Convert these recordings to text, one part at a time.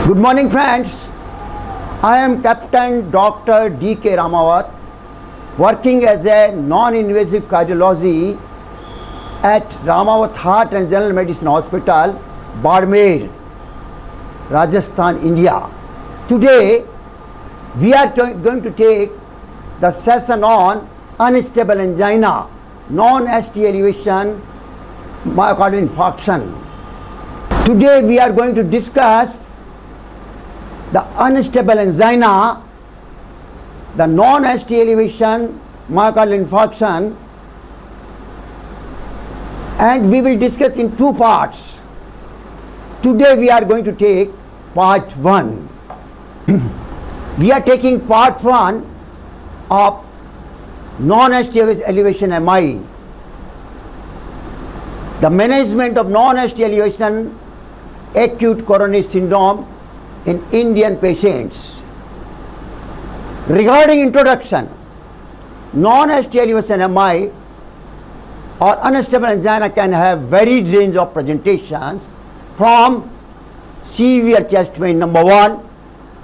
Good morning, friends. I am Captain Dr. D.K. Ramawat, working as a non-invasive cardiology at Ramawat Heart and General Medicine Hospital, Barmer, Rajasthan, India. Today, we are going to take the session on unstable angina, non-ST elevation, myocardial infarction. Today, we are going to discuss the unstable angina, the non-ST elevation, myocardial infarction, and we will discuss in two parts. Today we are going to take part 1. We are taking part 1 of non-ST elevation MI, the management of non-ST elevation acute coronary syndrome in Indian patients. Regarding introduction, non-ST elevation MI or unstable angina can have varied range of presentations, from severe chest pain number 1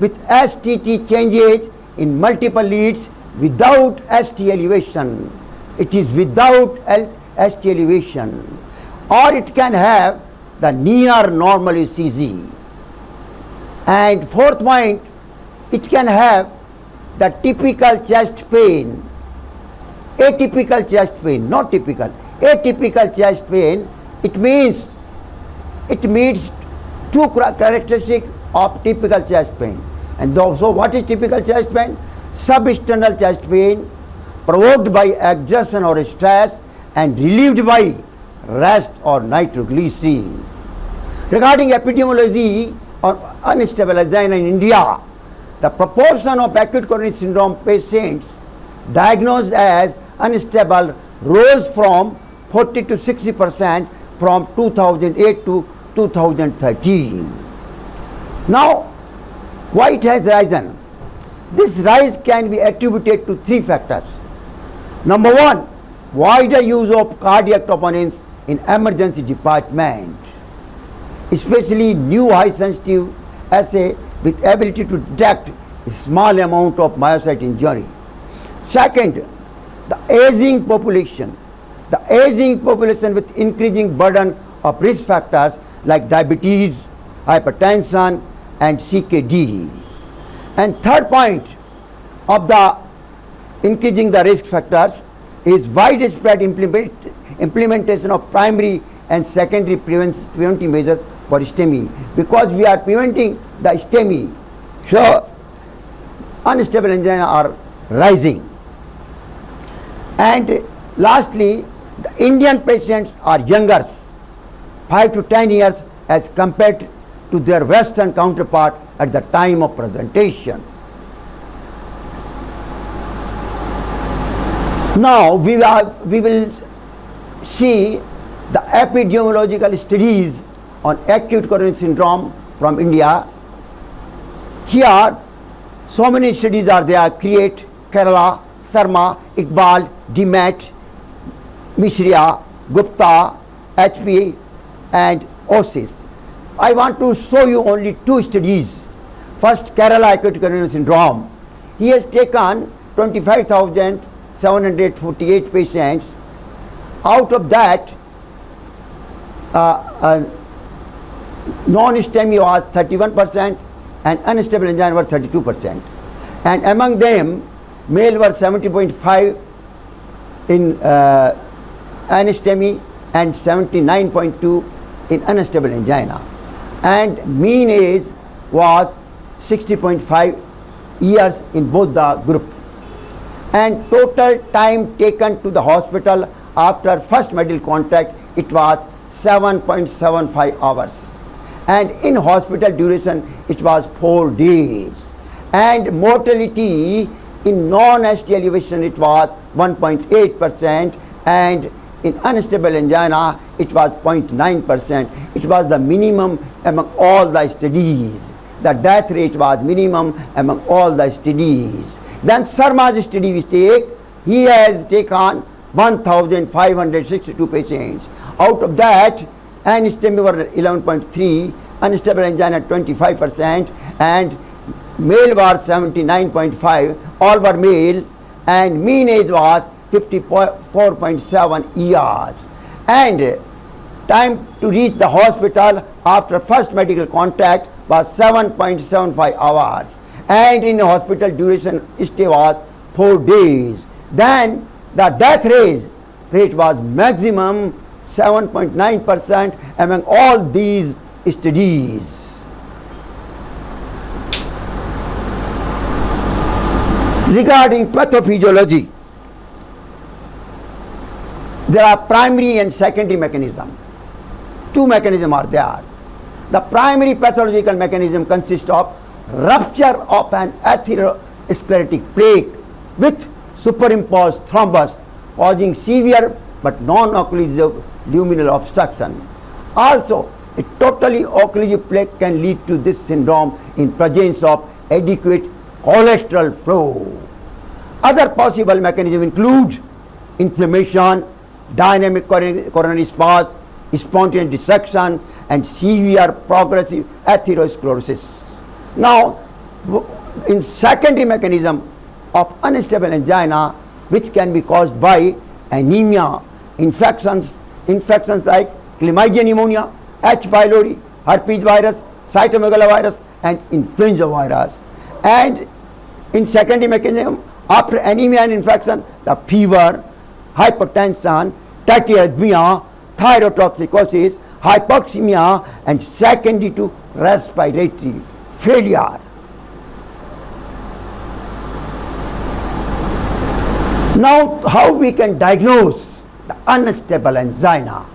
with STT changes in multiple leads without ST elevation. It is without ST elevation, or it can have the near normal ECG. And fourth point, it can have the typical chest pain, atypical chest pain, not typical, atypical chest pain. It means it meets two characteristics of typical chest pain. And so what is typical chest pain? Substernal chest pain provoked by exertion or stress and relieved by rest or nitroglycerin. Regarding epidemiology or unstable angina in India, the proportion of acute coronary syndrome patients diagnosed as unstable rose from 40 to 60% from 2008 to 2013. Now, why it has risen? This rise can be attributed to three factors. Number 1, wider use of cardiac troponins in emergency department, especially new high sensitive assay with ability to detect a small amount of myocyte injury. Second, the aging population. The aging population with increasing burden of risk factors like diabetes, hypertension and CKD. And third point of the increasing the risk factors is widespread implementation of primary and secondary preventive measures for STEMI, because we are preventing the STEMI, so unstable angina are rising. And lastly, the Indian patients are younger, 5 to 10 years as compared to their Western counterpart at the time of presentation. Now we will see the epidemiological studies on acute coronary syndrome from India. Here, so many studies are there: CREATE, Kerala, Sarma, Iqbal, DMAT, Mishra, Gupta, HP and OSIS. I want to show you only two studies. First, Kerala acute coronary syndrome. He has taken 25,748 patients. Out of that, non-STEMI was 31% and unstable angina was 32%. And among them, male were 70.5 in STEMI and 79.2 in unstable angina. And mean age was 60.5 years in both the group. And total time taken to the hospital after first medical contact, it was 7.75 hours. And in hospital duration, it was 4 days. And mortality in non-ST elevation, it was 1.8%, and in unstable angina, it was 0.9%. It was the minimum among all the studies. The death rate was minimum among all the studies. Then Sarma's study we take, he has taken 1,562 patients. Out of that, and STEMI were 11.3, unstable angina 25%, and male was 79.5, all were male, and mean age was 54.7 years. And time to reach the hospital after first medical contact was 7.75 hours, and in hospital duration stay was 4 days. Then the death rate was maximum 7.9% among all these studies. Regarding pathophysiology, there are primary and secondary mechanism. Two mechanisms are there. The primary pathological mechanism consists of rupture of an atherosclerotic plaque with superimposed thrombus causing severe but non-occlusive luminal obstruction. Also, a totally occlusive plaque can lead to this syndrome in presence of adequate cholesterol flow. Other possible mechanisms include inflammation, dynamic coronary spasm, spontaneous dissection, and severe progressive atherosclerosis. Now, in secondary mechanism of unstable angina, which can be caused by anemia, infections like chlamydia pneumonia, H. pylori, herpes virus, cytomegalovirus, and influenza virus. And in secondary mechanism, after anemia and infection, the fever, hypertension, tachyarrhythmia, thyrotoxicosis, hypoxemia, and secondary to respiratory failure. Now, how we can diagnose the unstable angina?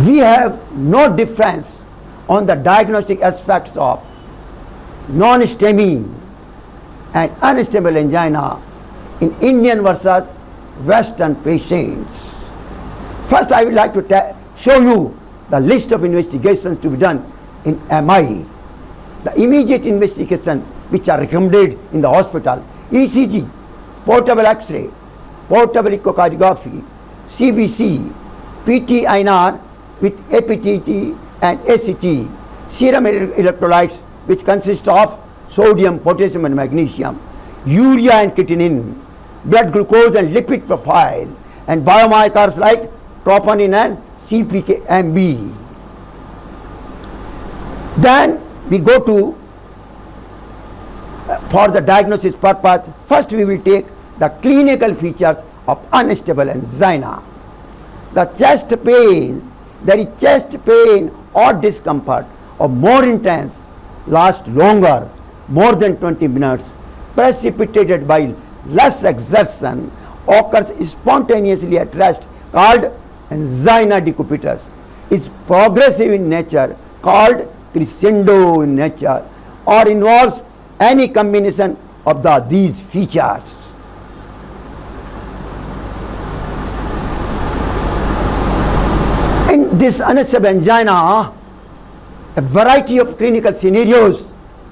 We have no difference on the diagnostic aspects of non-STEMI and unstable angina in Indian versus Western patients. First, I would like to show you the list of investigations to be done in MI. The immediate investigations which are recommended in the hospital: ECG, portable X-ray, portable echocardiography, CBC, PT-INR with APTT and ACT, serum electrolytes which consist of sodium, potassium and magnesium, urea and creatinine, blood glucose and lipid profile, and biomarkers like troponin and CPK-MB. Then we go to, for the diagnosis purpose, first we will take the clinical features of unstable angina. The chest pain, there is chest pain or discomfort or more intense, lasts longer, more than 20 minutes, precipitated by less exertion, occurs spontaneously at rest, called angina decubitus, is progressive in nature, called crescendo in nature, or involves any combination of these features. In this unstable angina, a variety of clinical scenarios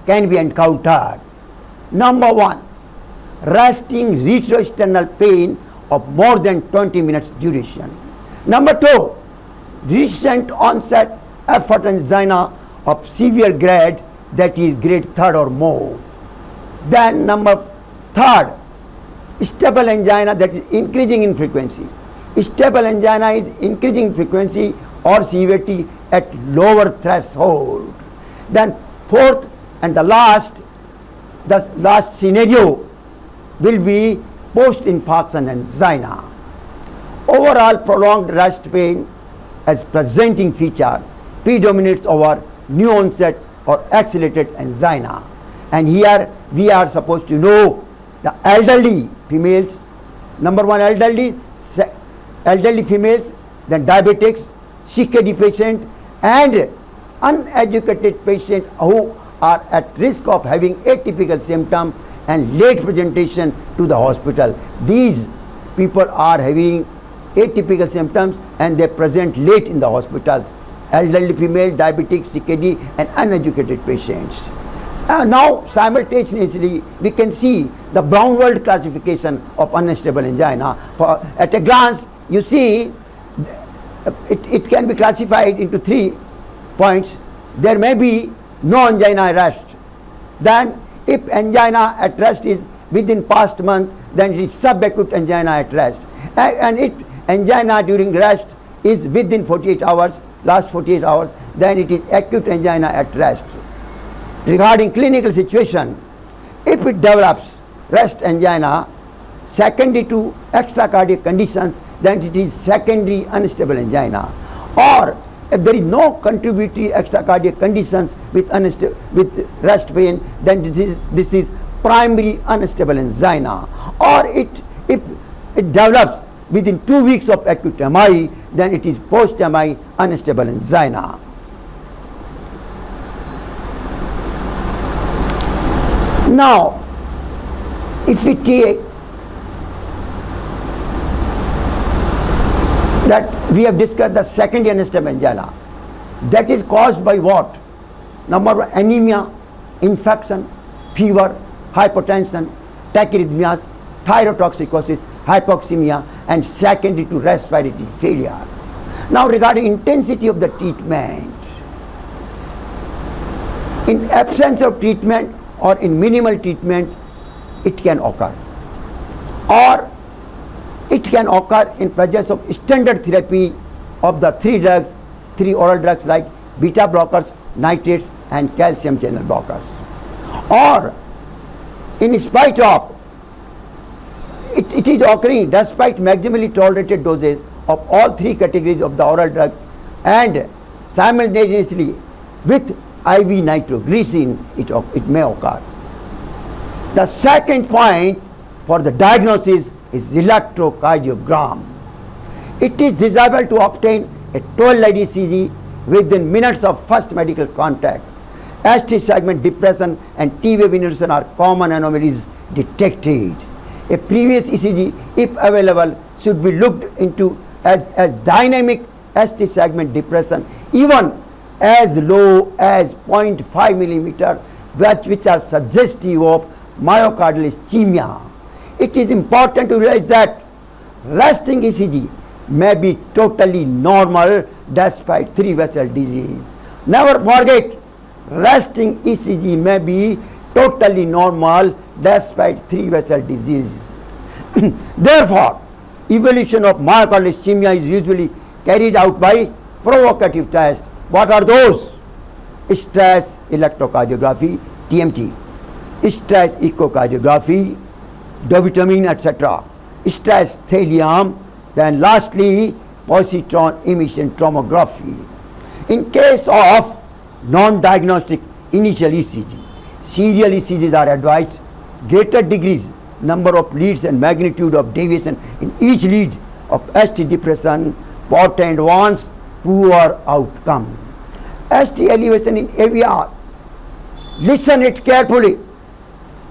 can be encountered. Number one, resting retrosternal pain of more than 20 minutes duration. Number two, recent onset effort angina of severe grade, that is grade 3rd or more. Then number third, stable angina that is increasing in frequency. Stable angina is increasing frequency or severity at lower threshold. Then fourth and the last scenario will be post-infarction angina. Overall prolonged rest pain as presenting feature predominates over new onset or accelerated angina. And here we are supposed to know the elderly females. Number one, elderly females, then diabetics, CKD patient, and uneducated patient who are at risk of having atypical symptom and late presentation to the hospital. These people are having atypical symptoms and they present late in the hospitals. Elderly female, diabetic, CKD, and uneducated patients. Now simultaneously we can see the Braunwald classification of unstable angina. At a glance you see it can be classified into 3 points. There may be no angina at rest. Then if angina at rest is within past month, then it is subacute angina at rest. And if angina during rest is within 48 hours, last 48 hours, then it is acute angina at rest. Regarding clinical situation, if it develops rest angina secondary to extracardiac conditions, then it is secondary unstable angina. Or if there is no contributory extracardiac conditions with rest pain, then this is primary unstable angina. Or if it develops within 2 weeks of acute MI, then it is post-MI unstable angina. Now, if we take that we have discussed the secondary unstable angina, that is caused by what? Number 1, anemia, infection, fever, hypotension, tachyarrhythmias, thyrotoxicosis, hypoxemia, and secondary to respiratory failure. Now regarding intensity of the treatment, in absence of treatment or in minimal treatment, it can occur. Or it can occur in presence of standard therapy of the 3 oral drugs like beta blockers, nitrates, and calcium channel blockers. Or in spite of it is occurring despite maximally tolerated doses of all 3 categories of the oral drugs and simultaneously with IV nitroglycerin, it may occur. The second point for the diagnosis is electrocardiogram. It is desirable to obtain a 12-lead ECG within minutes of first medical contact. ST segment depression and T-wave inversion are common anomalies detected. A previous ECG, if available, should be looked into as dynamic ST segment depression, even as low as 0.5 millimeter, which are suggestive of myocardial ischemia. It is important to realize that resting ECG may be totally normal despite 3 vessel disease. Never forget, resting ECG may be totally normal despite 3 vessel disease. Therefore, evaluation of myocardial ischemia is usually carried out by provocative tests. What are those? Stress electrocardiography, TMT, stress echocardiography, dobutamine, etc., stress thallium, then lastly positron emission tomography. In case of non-diagnostic initial ECG, serial ECGs are advised. Greater degrees, number of leads and magnitude of deviation in each lead of ST depression portend one's poor outcome. ST elevation in AVR, listen it carefully.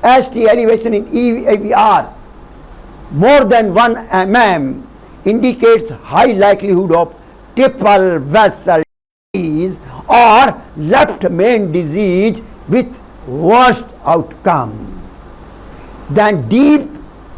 ST elevation in AVR more than 1 mm indicates high likelihood of triple vessel disease or left main disease with worst outcome. Then deep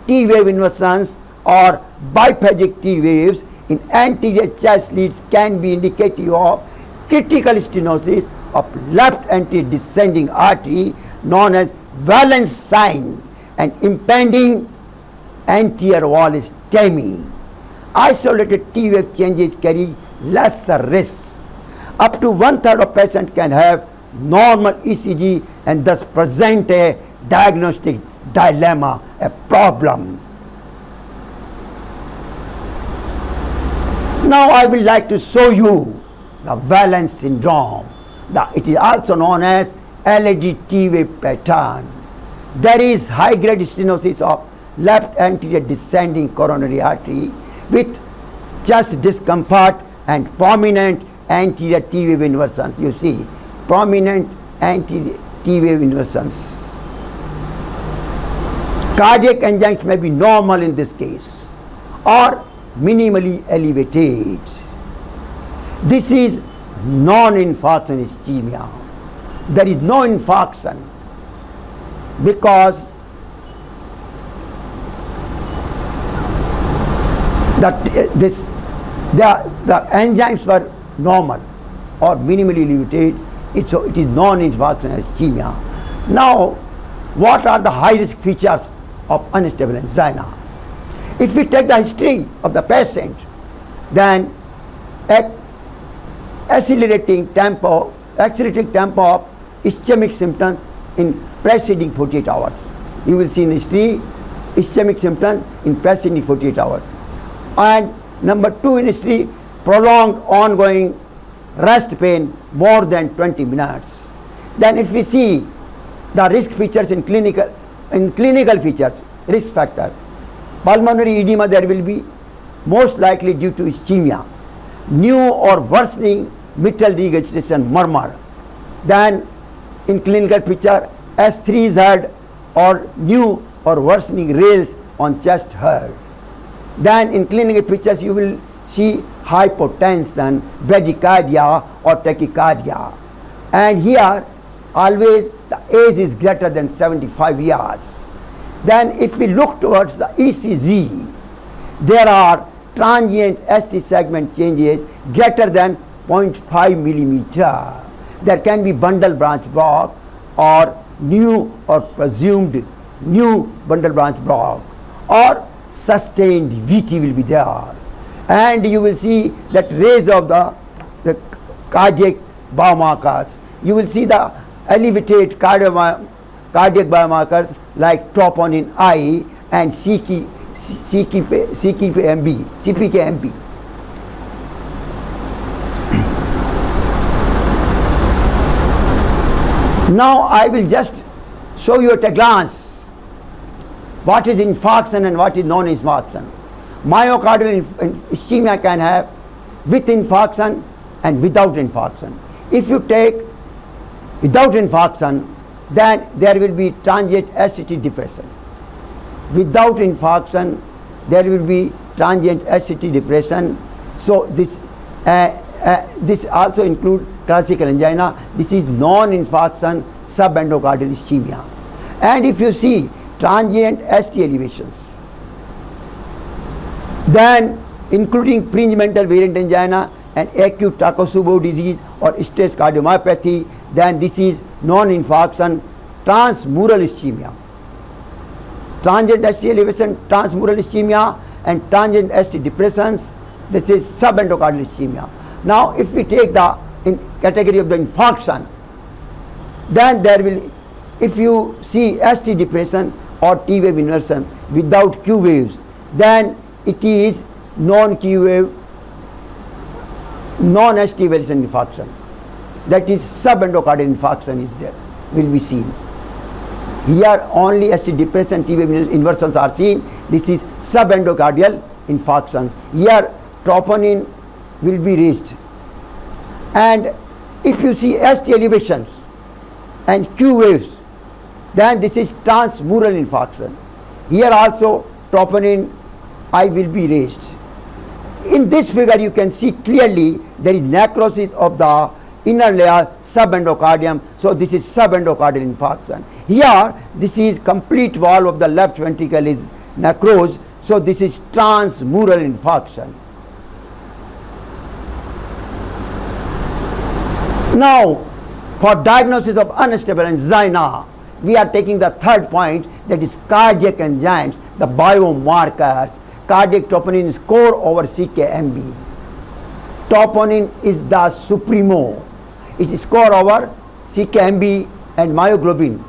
T-wave inversions or biphasic T-waves in anterior chest leads can be indicative of critical stenosis of left anterior descending artery known as Valence sign and impending anterior wall STEMI. Isolated T-wave changes carry lesser risk. Up to 1/3 of patients can have normal ECG and thus present a diagnostic dilemma, a problem. Now I will like to show you the Valence syndrome. It is also known as LED T-wave pattern. There is high-grade stenosis of left anterior descending coronary artery with chest discomfort and prominent anterior T-wave inversions. You see, prominent anterior T-wave inversions. Cardiac enzymes may be normal in this case or minimally elevated. This is non-infarction ischemia. There is no infarction because the enzymes were normal or minimally elevated, so it is non-infarction ischemia. Now, what are the high-risk features of unstable angina? If we take the history of the patient, then accelerating tempo of ischemic symptoms in preceding 48 hours. You will see in history ischemic symptoms in preceding 48 hours. And number 2 in history, prolonged ongoing rest pain more than 20 minutes. Then if we see the risk features in clinical features, risk factors, pulmonary edema there will be most likely due to ischemia, new or worsening mitral regurgitation murmur. Then in clinical picture, S3Z or new or worsening rails on chest heard. Then in clinical pictures you will see hypotension, bradycardia or tachycardia. And here always the age is greater than 75 years. Then if we look towards the ECG, there are transient ST segment changes greater than 0.5 millimeter. There can be bundle branch block or new or presumed new bundle branch block, or sustained VT will be there. And you will see that raise of the cardiac biomarkers. You will see the elevated cardiac biomarkers like troponin I and CPK-MB. Now I will just show you at a glance what is infarction and what is non-infarction. Myocardial ischemia can have with infarction and without infarction. If you take without infarction, then there will be transient ST depression. Without infarction, there will be transient ST depression. So this also includes classical angina. This is non-infarction subendocardial ischemia. And if you see transient ST elevations, then including premental variant angina and acute Takotsubo disease or stress cardiomyopathy, then this is non-infarction transmural ischemia. Transient ST elevation, transmural ischemia, and transient ST depressions, this is subendocardial ischemia. Now if we take the category of the infarction, then there will, if you see ST depression or T wave inversion without Q waves, then it is non-Q wave, non-ST elevation infarction. That is subendocardial infarction is there, will be seen. Here only ST depression, T wave inversions are seen. This is subendocardial infarctions. Here troponin will be raised. And if you see ST elevations and Q waves, then this is transmural infarction. Here also troponin I will be raised. In this figure you can see clearly there is necrosis of the inner layer subendocardium, so this is subendocardial infarction. Here this is complete wall of the left ventricle is necrosed, so this is transmural infarction. Now for diagnosis of unstable angina, we are taking the third point, that is cardiac enzymes, the biomarkers. Cardiac troponin score over CK-MB. Troponin is the supremo. It is score over CK-MB and myoglobin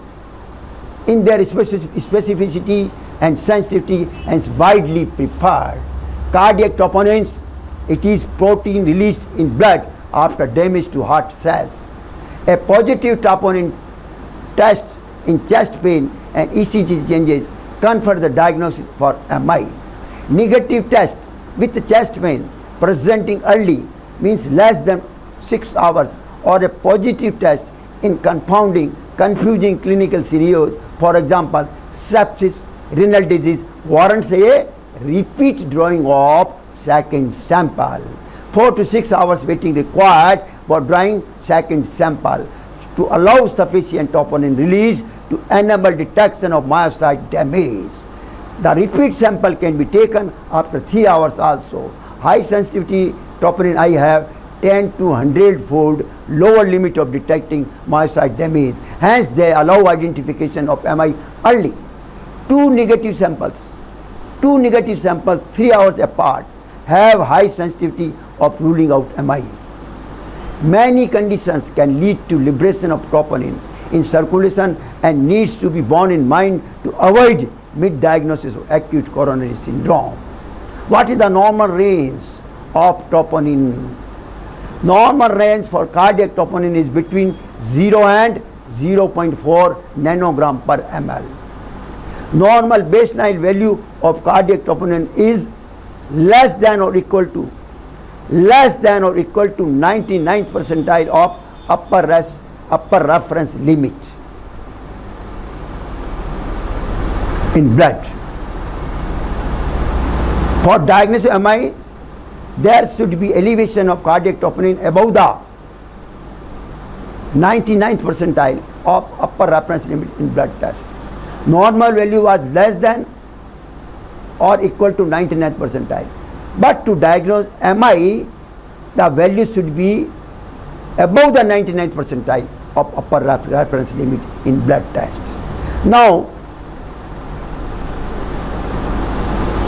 in their specificity and sensitivity and is widely preferred. Cardiac troponins, it is protein released in blood after damage to heart cells. A positive troponin test in chest pain and ECG changes confer the diagnosis for MI. Negative test with chest pain presenting early means less than 6 hours, or a positive test in confusing clinical scenarios, for example sepsis, renal disease, warrants a repeat drawing of second sample. 4 to 6 hours waiting required for drawing second sample to allow sufficient troponin release to enable detection of myocyte damage. The repeat sample can be taken after 3 hours also. High sensitivity troponin I have 10 to 100-fold lower limit of detecting myocyte damage. Hence, they allow identification of MI early. Two negative samples 3 hours apart have high sensitivity of ruling out MI. Many conditions can lead to liberation of troponin in circulation and needs to be borne in mind to avoid mid-diagnosis of acute coronary syndrome. What is the normal range of troponin? Normal range for cardiac troponin is between 0 and 0.4 nanogram per ml. Normal baseline value of cardiac troponin is less than or equal to 99th percentile of upper reference limit in blood. For diagnosis of MI, there should be elevation of cardiac troponin above the 99th percentile of upper reference limit in blood test. Normal value was less than or equal to 99th percentile. But to diagnose MI, the value should be above the 99th percentile of upper reference limit in blood test. Now,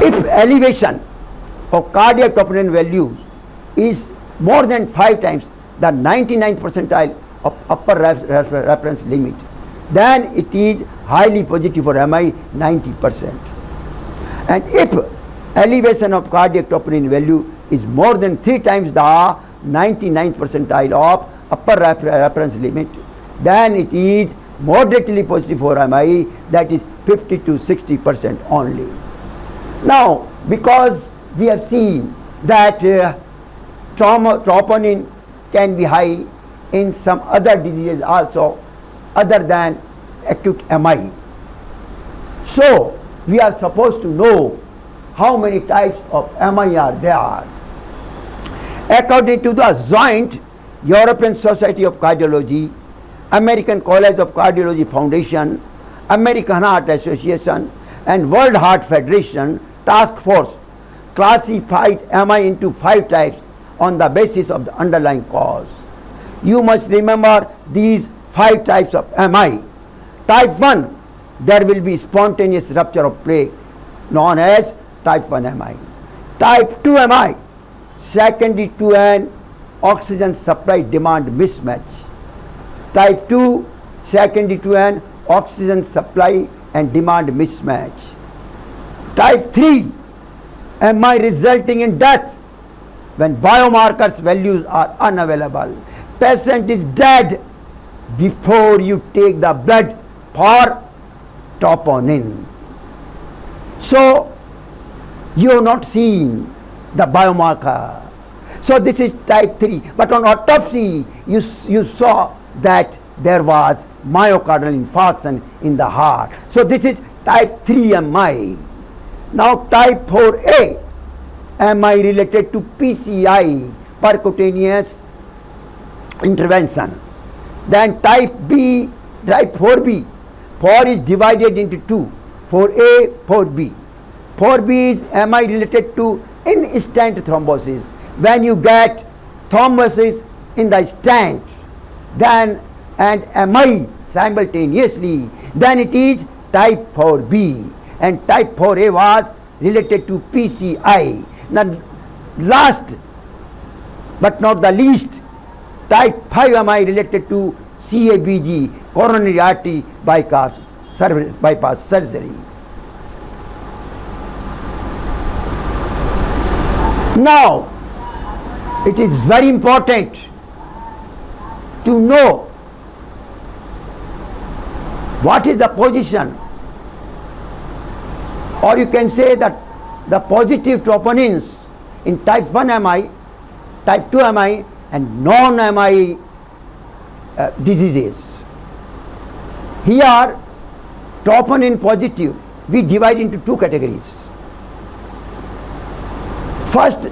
if elevation of cardiac troponin value is more than 5 times the 99th percentile of upper reference limit, then it is highly positive for MI 90%. And if elevation of cardiac troponin value is more than 3 times the 99th percentile of upper reference limit, then it is moderately positive for MI, that is 50 to 60% only. Now, because we have seen that troponin can be high in some other diseases also other than acute MI. So, we are supposed to know how many types of MI are there. According to the joint European Society of Cardiology, American College of Cardiology Foundation, American Heart Association, and World Heart Federation Task Force classified MI into 5 types on the basis of the underlying cause. You must remember these 5 types of MI. Type 1, there will be spontaneous rupture of plaque, known as type 1 MI. Type 2 MI, secondary to an oxygen supply demand mismatch. Type 2, secondary to an oxygen supply and demand mismatch. Type 3, MI resulting in death when biomarkers values are unavailable. Patient is dead before you take the blood for troponin. So, you have not seen the biomarker. So, this is type 3. But on autopsy, you saw that there was myocardial infarction in the heart. So, this is type 3 MI. Now, type 4A, MI related to PCI, percutaneous intervention. Then type 4B. 4 is divided into 2, 4A, 4B. 4B is MI related to in-stent thrombosis. When you get thrombosis in the stent, then and MI simultaneously, then it is type 4B. And type 4A was related to PCI. Now, last but not the least, type 5 MI related to CABG, coronary artery bypass surgery. Now, it is very important to know what is the position, or you can say that the positive troponins in type 1 MI, type 2 MI and non-MI diseases. Here, troponin positive we divide into 2 categories. First,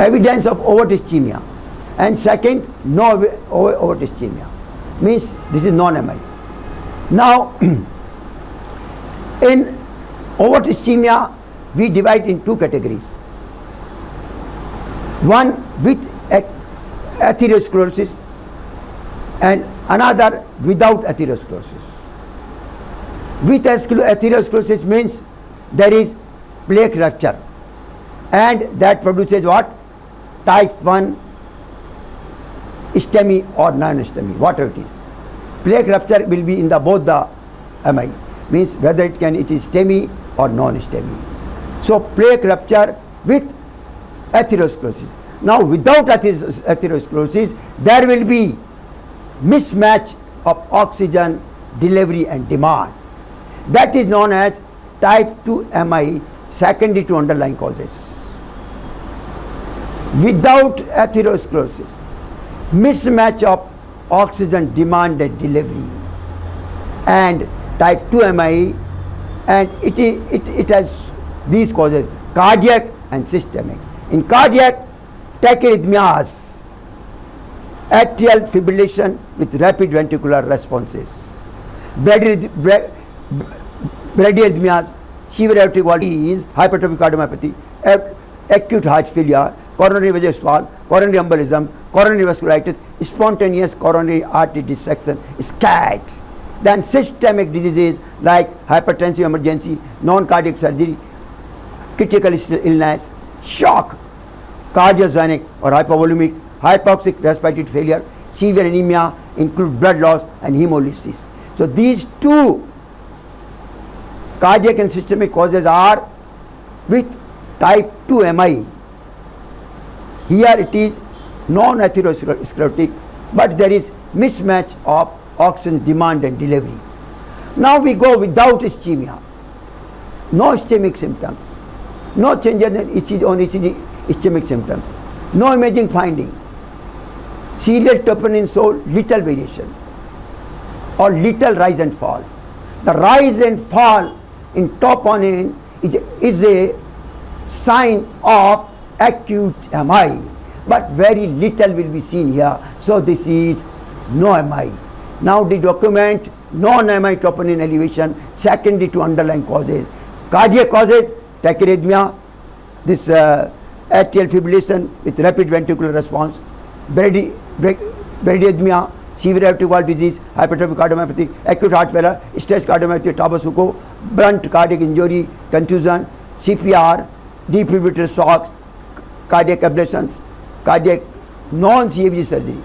evidence of overt ischemia, and second, no overt ischemia, means this is non-MI. Now, in overt ischemia we divide in 2 categories. one with atherosclerosis and another without atherosclerosis. With atherosclerosis means there is plaque rupture, and that produces what? Type 1 STEMI or non-STEMI, whatever it is. Plaque rupture will be in the both the MI, means whether it is STEMI or non-STEMI. So plaque rupture with atherosclerosis. Now without atherosclerosis, there will be mismatch of oxygen delivery and demand. That is known as type 2 MI, secondary to underlying causes. Without atherosclerosis, mismatch of oxygen demand and delivery, and type 2 MI, and it has these causes: cardiac and systemic. In cardiac, tachyarrhythmias, atrial fibrillation with rapid ventricular responses, bradyarrhythmias, severe aortic valve disease, hypertrophic cardiomyopathy, acute heart failure, coronary venous valve, coronary embolism, coronary vasculitis, spontaneous coronary artery dissection, SCAT. Then systemic diseases like hypertensive emergency, non-cardiac surgery, critical illness, shock, cardiogenic or hypovolemic, hypoxic respiratory failure, severe anemia, include blood loss and hemolysis. So these two cardiac and systemic causes are with type 2 MI. Here it is non-atherosclerotic, but there is mismatch of oxygen demand and delivery. Now we go without ischemia. No ischemic symptoms, no change on ischemic symptoms, no imaging finding. Serial troponin show little variation or little rise and fall. The rise and fall in troponin is a sign of acute MI, but very little will be seen here. So this is no MI. Now the document non-MI troponin elevation secondary to underlying causes. Cardiac causes: tachyarrhythmia, this atrial fibrillation with rapid ventricular response, bradyarrhythmia, severe aortic valve disease, hypertrophic cardiomyopathy, acute heart failure, stress cardiomyopathy, Tabasuco, blunt cardiac injury, contusion, CPR, defibrillator shocks, cardiac ablations, cardiac non-CABG surgery,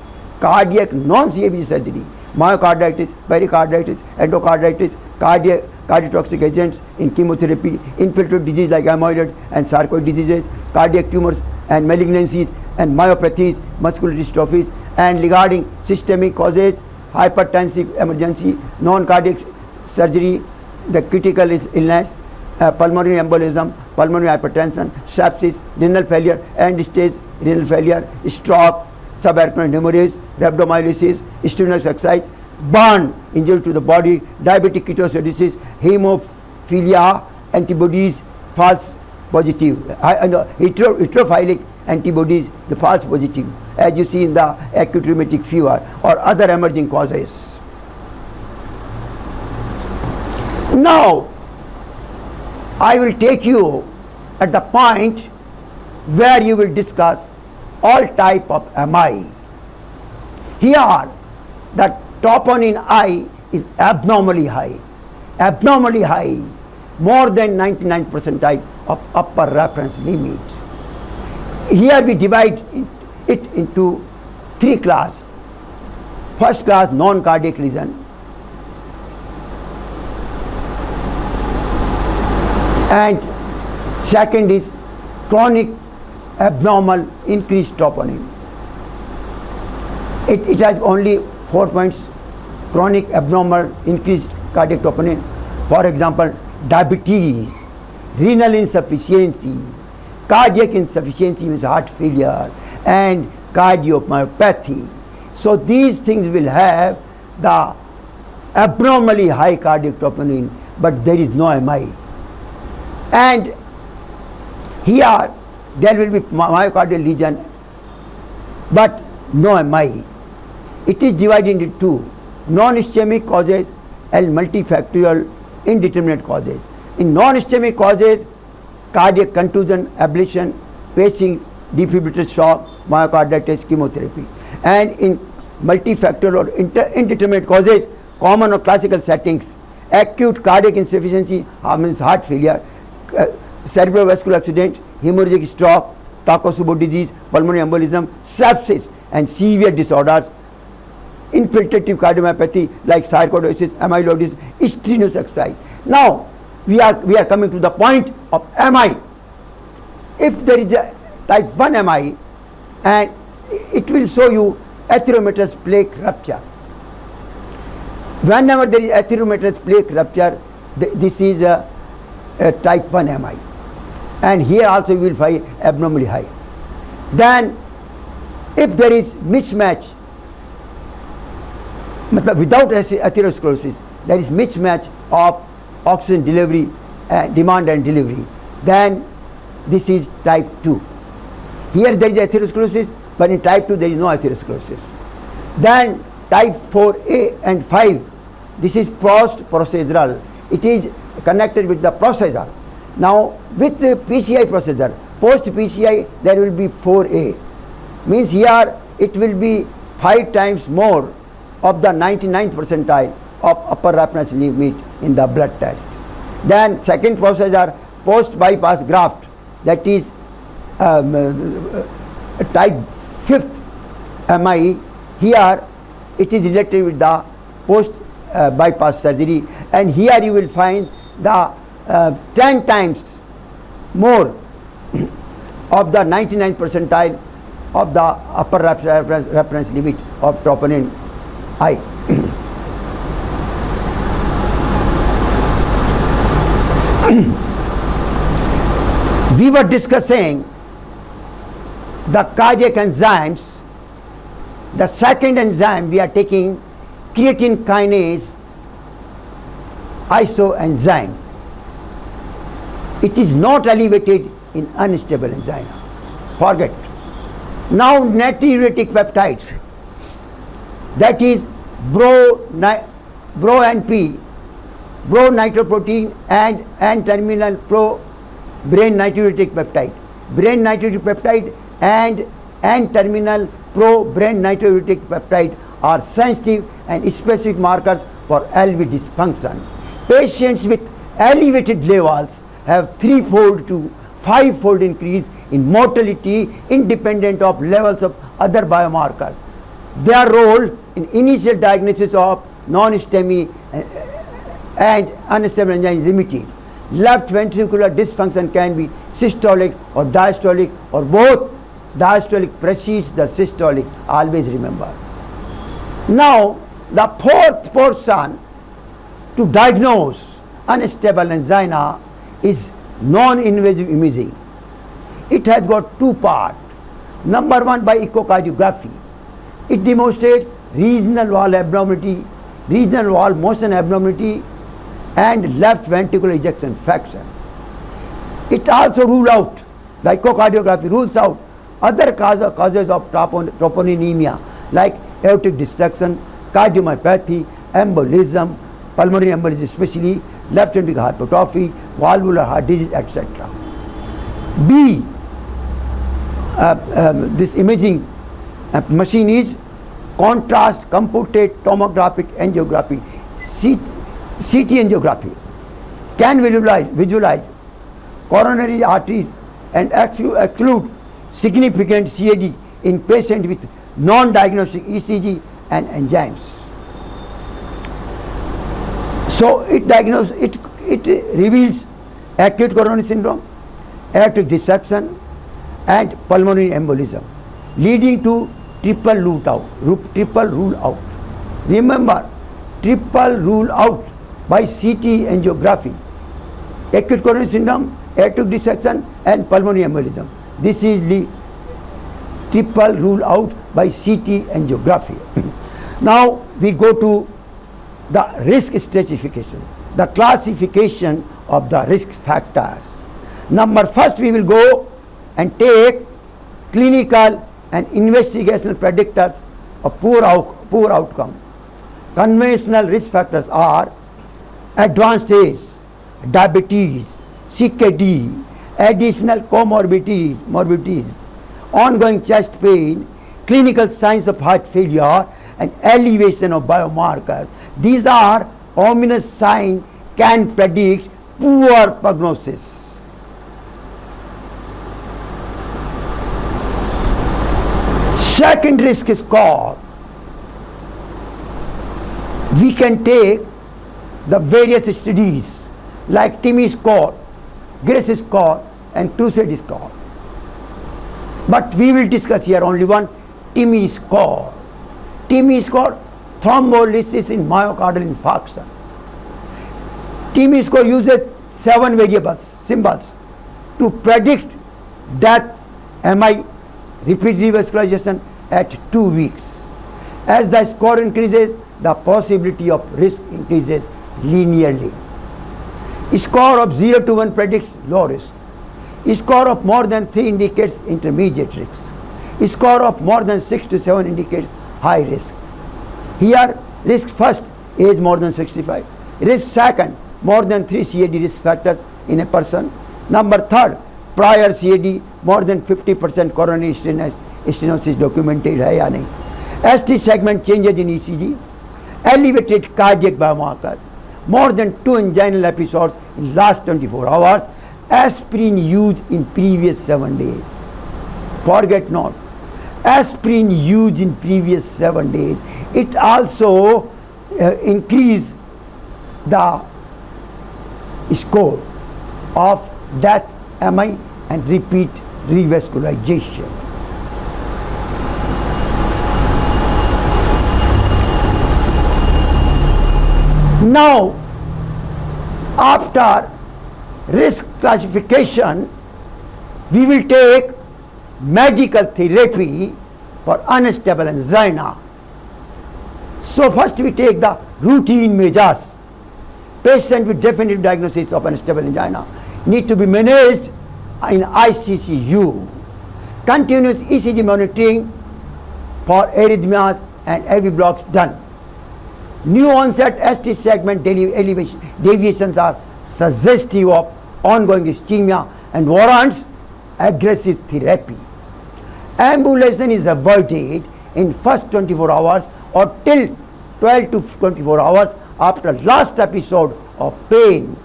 myocarditis, pericarditis, endocarditis, cardiotoxic agents in chemotherapy, infiltrate disease like amyloid and sarcoid diseases, cardiac tumors and malignancies and myopathies, muscular dystrophies. And regarding systemic causes, hypertensive emergency, non-cardiac surgery, the critical illness, pulmonary embolism, pulmonary hypertension, sepsis, renal failure, end-stage renal failure, stroke, subarachnoid hemorrhage, rhabdomyolysis, strenuous exercise, burn, injury to the body, diabetic ketoacidosis, hemophilia, antibodies, false positive, heterophilic antibodies, the false positive, as you see in the acute rheumatic fever or other emerging causes. Now, I will take you at the point where you will discuss all type of MI. Here, the troponin I is abnormally high, more than 99 percentile of upper reference limit. Here we divide it into three classes. First class, non-cardiac lesion, and second is chronic abnormal increased troponin. It has only 4 points: chronic abnormal increased cardiac troponin, for example diabetes, renal insufficiency, cardiac insufficiency means heart failure, and cardiomyopathy. So these things will have the abnormally high cardiac troponin, but there is no MI. And here there will be myocardial lesion, but no MI. It is divided into two: non-ischemic causes and multifactorial indeterminate causes. In non-ischemic causes, cardiac contusion, ablation, pacing defibrillator shock, myocarditis, chemotherapy. And in multifactorial or indeterminate causes, common or classical settings, acute cardiac insufficiency, means heart failure, cerebrovascular accident, hemorrhagic stroke, Takotsubo disease, pulmonary embolism, sepsis, and severe disorders, infiltrative cardiomyopathy like sarcoidosis, amyloidosis, strenuous exercise. Now we are coming to the point of MI. If there is a type 1 MI, and it will show you atheromatous plaque rupture. Whenever there is atheromatous plaque rupture, this is a type 1 MI. And here also you will find abnormally high. Then if there is mismatch, without atherosclerosis, there is mismatch of oxygen delivery, demand and delivery, then this is type 2. Here there is atherosclerosis, but in type 2 there is no atherosclerosis. Then type 4A and 5, this is post-procedural. It is connected with the processor. Now with the PCI processor, post-PCI there will be 4A. Means here it will be 5 times more of the 99th percentile of upper reference limit in the blood test. Then second processor, post-bypass graft, that is type 5th MI. Here it is related with the post-bypass surgery, and here you will find the 10 times more of the 99th percentile of the upper reference limit of troponin I. We were discussing the cardiac enzymes. The second enzyme we are taking, creatine kinase isoenzyme. It is not elevated in unstable angina. Forget. Now natriuretic peptides, that is BroNP, bronitoprotein and N-terminal pro-brain natriuretic peptide. Brain natriuretic peptide and N-terminal pro-brain natriuretic peptide are sensitive and specific markers for LV dysfunction. Patients with elevated levels have 3-fold to 5-fold increase in mortality independent of levels of other biomarkers. Their role in initial diagnosis of non-STEMI and unstable angina is limited. Left ventricular dysfunction can be systolic or diastolic, or both. Diastolic precedes the systolic, always remember. Now the fourth portion to diagnose unstable angina is non-invasive imaging. It has got 2 parts. Number 1, by echocardiography. It demonstrates regional wall abnormality, regional wall motion abnormality, and left ventricular ejection fraction. It also rules out, the echocardiography rules out other causes of troponinemia like aortic dissection, cardiomyopathy, embolism, pulmonary embolism, especially left ventricular hypertrophy, valvular heart disease, etc. B, this imaging machine is contrast computed tomographic angiography, CT angiography. Can visualize coronary arteries and exclude significant CAD in patients with non-diagnostic ECG and enzymes. So it reveals acute coronary syndrome, aortic dissection, and pulmonary embolism, leading to triple rule out. Remember, triple rule out by CT angiography: acute coronary syndrome, aortic dissection, and pulmonary embolism. This is the triple rule out by CT angiography. Now we go to the risk stratification, the classification of the risk factors. First we will go and take clinical and investigational predictors of poor outcome. Conventional risk factors are advanced age, diabetes, CKD, additional comorbidities, ongoing chest pain, clinical signs of heart failure, and elevation of biomarkers. These are ominous signs can predict poor prognosis. Second risk score. We can take the various studies like TIMI score, GRACE score, and CRUSADE score. But we will discuss here only one, TIMI score. TIMI score, thrombolysis in myocardial infarction. TIMI score uses 7 variables, symbols, to predict death, MI, repeat revascularization at 2 weeks. As the score increases, the possibility of risk increases linearly. Score of 0 to 1 predicts low risk. Score of more than 3 indicates intermediate risk. Score of more than 6 to 7 indicates high risk. Here, risk first, age more than 65. Risk second, more than 3 CAD risk factors in a person. Number third, prior CAD, more than 50% coronary stenosis documented hai ya nahi. ST segment changes in ECG, elevated cardiac biomarkers, more than 2 anginal episodes in last 24 hours, aspirin used in previous 7 days. Forget not, aspirin used in previous 7 days. It also increase the score of death, MI, and repeat revascularization. Now, after risk classification, we will take medical therapy for unstable angina. So first we take the routine measures. Patient with definitive diagnosis of unstable angina need to be managed in ICCU. Continuous ECG monitoring for arrhythmias and AV blocks done. New onset ST segment deviations are suggestive of ongoing ischemia and warrants aggressive therapy. Ambulation is avoided in first 24 hours or till 12 to 24 hours after last episode of pain.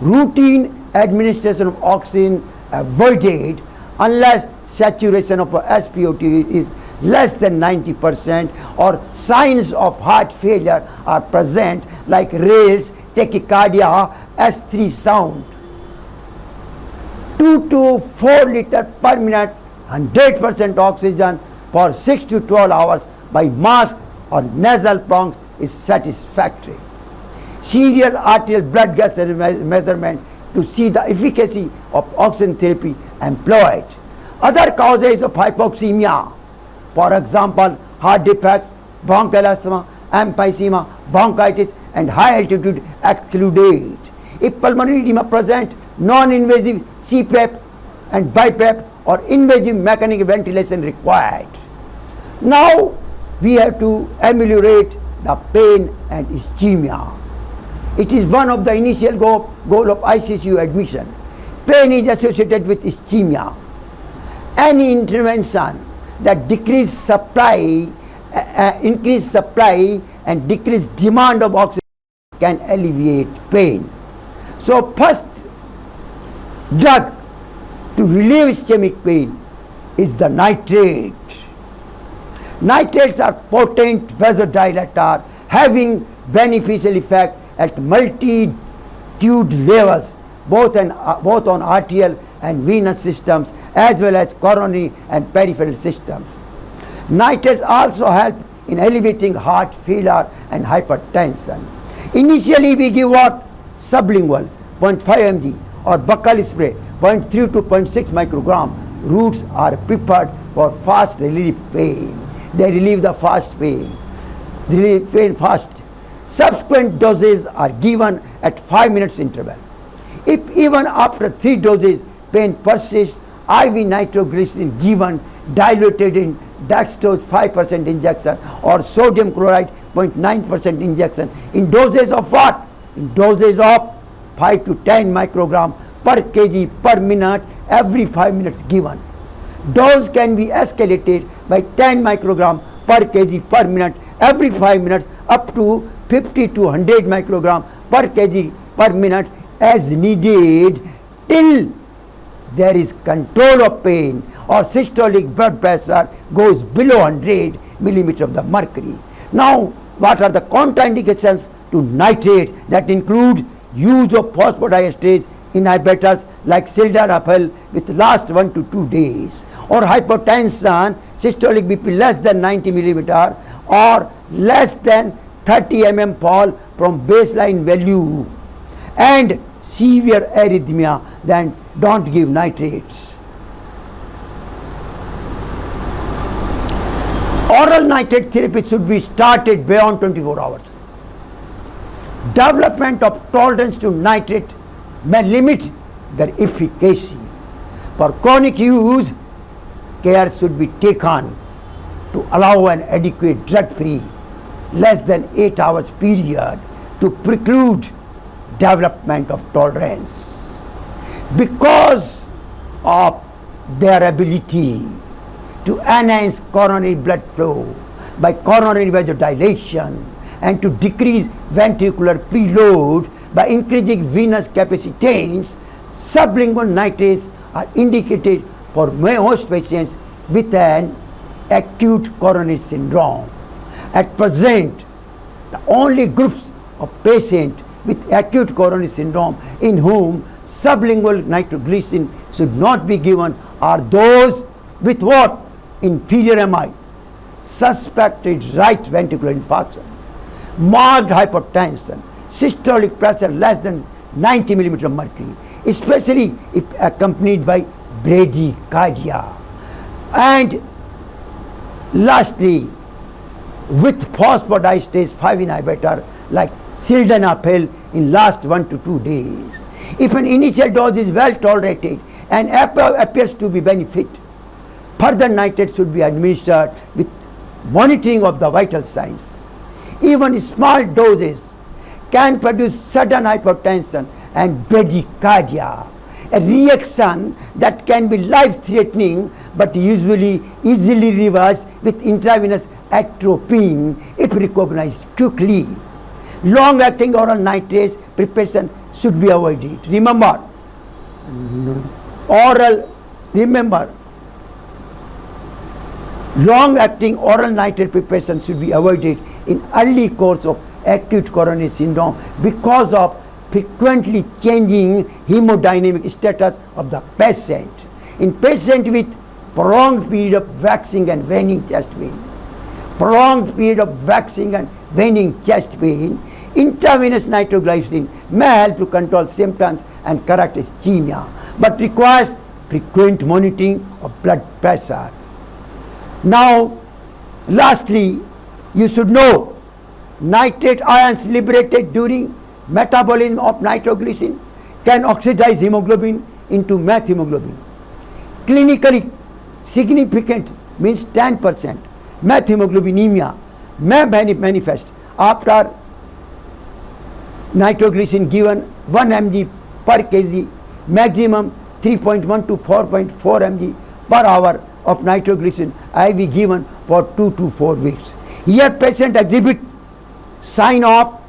Routine administration of oxygen avoided unless saturation of SpO2 is less than 90% or signs of heart failure are present like raise, tachycardia, S3 sound. 2 to 4 liters per minute, 100% oxygen for 6 to 12 hours by mask or nasal prongs is satisfactory. Serial arterial blood gas measurement to see the efficacy of oxygen therapy employed. Other causes of hypoxemia, for example, heart defect, bronchial asthma, emphysema, bronchitis, and high altitude excluded. If pulmonary edema present, non-invasive CPAP and BiPAP or invasive mechanical ventilation required. Now we have to ameliorate the pain and ischemia. It is one of the initial goal of ICCU admission. Pain is associated with ischemia. Any intervention that increase supply and decrease demand of oxygen can alleviate pain. So first drug to relieve ischemic pain is the nitrate. Nitrates are potent vasodilator having beneficial effect at multitude levels, both on arterial and venous systems as well as coronary and peripheral systems. Nitrates also help in alleviating heart failure and hypertension. Initially we give what? Sublingual 0.5 mg or buccal spray 0.3 to 0.6 microgram. Routes are prepared for fast relief pain. They relieve the fast pain. They relieve pain fast. Subsequent doses are given at 5 minutes interval. If even after 3 doses pain persists, IV nitroglycerin given diluted in dextrose 5% injection or sodium chloride 0.9% injection in doses of what? In doses of 5 to 10 microgram per kg per minute every 5 minutes given. Dose can be escalated by 10 microgram per kg per minute every 5 minutes up to 50 to 100 microgram per kg per minute as needed till there is control of pain or systolic blood pressure goes below 100 millimeter of the mercury. Now, what are the contraindications to nitrates? That include use of phosphodiesterase inhibitors like sildenafil with last 1 to 2 days, or hypertension, systolic BP less than 90 millimeter or less than 30 mm fall from baseline value, and severe arrhythmia, then don't give nitrates. Oral nitrate therapy should be started beyond 24 hours. Development of tolerance to nitrate may limit their efficacy. For chronic use, care should be taken to allow an adequate drug-free less than 8 hours period to preclude development of tolerance. Because of their ability to enhance coronary blood flow by coronary vasodilation and to decrease ventricular preload by increasing venous capacitance, sublingual nitrates are indicated for most patients with an acute coronary syndrome. At present, the only groups of patients with acute coronary syndrome in whom sublingual nitroglycerin should not be given are those with what? Inferior MI, suspected right ventricular infarction, marked hypertension, systolic pressure less than 90 millimeter mercury, especially if accompanied by bradycardia. And lastly, with phosphodiesterase 5 inhibitor like sildenafil in last 1 to 2 days. If an initial dose is well tolerated and appears to be benefit, further nitrates should be administered with monitoring of the vital signs. Even small doses can produce sudden hypertension and bradycardia, a reaction that can be life-threatening but usually easily reversed with intravenous atropine if recognized quickly. Long-acting oral nitrates preparation should be avoided. Remember, long-acting oral nitrate preparation should be avoided in early course of acute coronary syndrome because of frequently changing hemodynamic status of the patient. In patient with prolonged period of waxing and waning chest pain, intravenous nitroglycerin may help to control symptoms and correct ischemia, but requires frequent monitoring of blood pressure. Now, lastly, you should know nitrate ions liberated during metabolism of nitroglycerin can oxidize hemoglobin into methemoglobin. Clinically significant means 10% methemoglobinemia may manifest after nitroglycerin given 1 mg per kg, maximum 3.1 to 4.4 mg per hour of nitroglycerin IV given for 2 to 4 weeks. Here patient exhibit sign of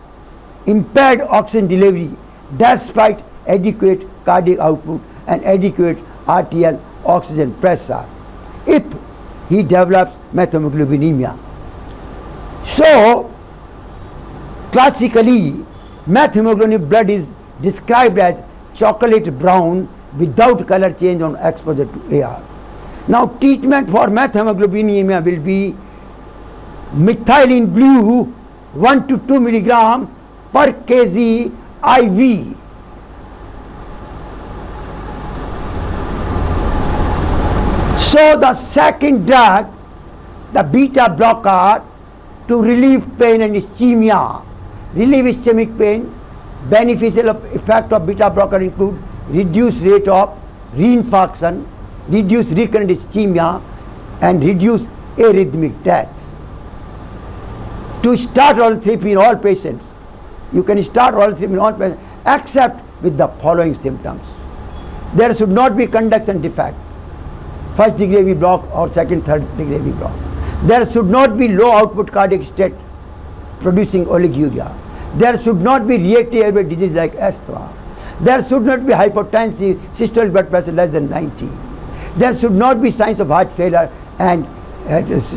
impaired oxygen delivery despite adequate cardiac output and adequate arterial oxygen pressure if he develops methemoglobinemia. So, classically, methemoglobin blood is described as chocolate brown without color change on exposure to air. Now, treatment for methemoglobinemia will be methylene blue 1 to 2 milligram per kg IV. So the second drug, the beta blocker to relieve pain and ischemia. Relieve ischemic pain. Beneficial effect of beta blocker include reduced rate of reinfarction, reduce recurrent ischemia, and reduce arrhythmic death. To start oral therapy in all patients, you can start oral therapy in all patients except with the following symptoms. There should not be conduction defect. first degree AV block or second, third degree AV block. There should not be low output cardiac state producing oliguria. There should not be reactive airway disease like asthma. There should not be hypotensive systolic blood pressure less than 90. There should not be signs of heart failure and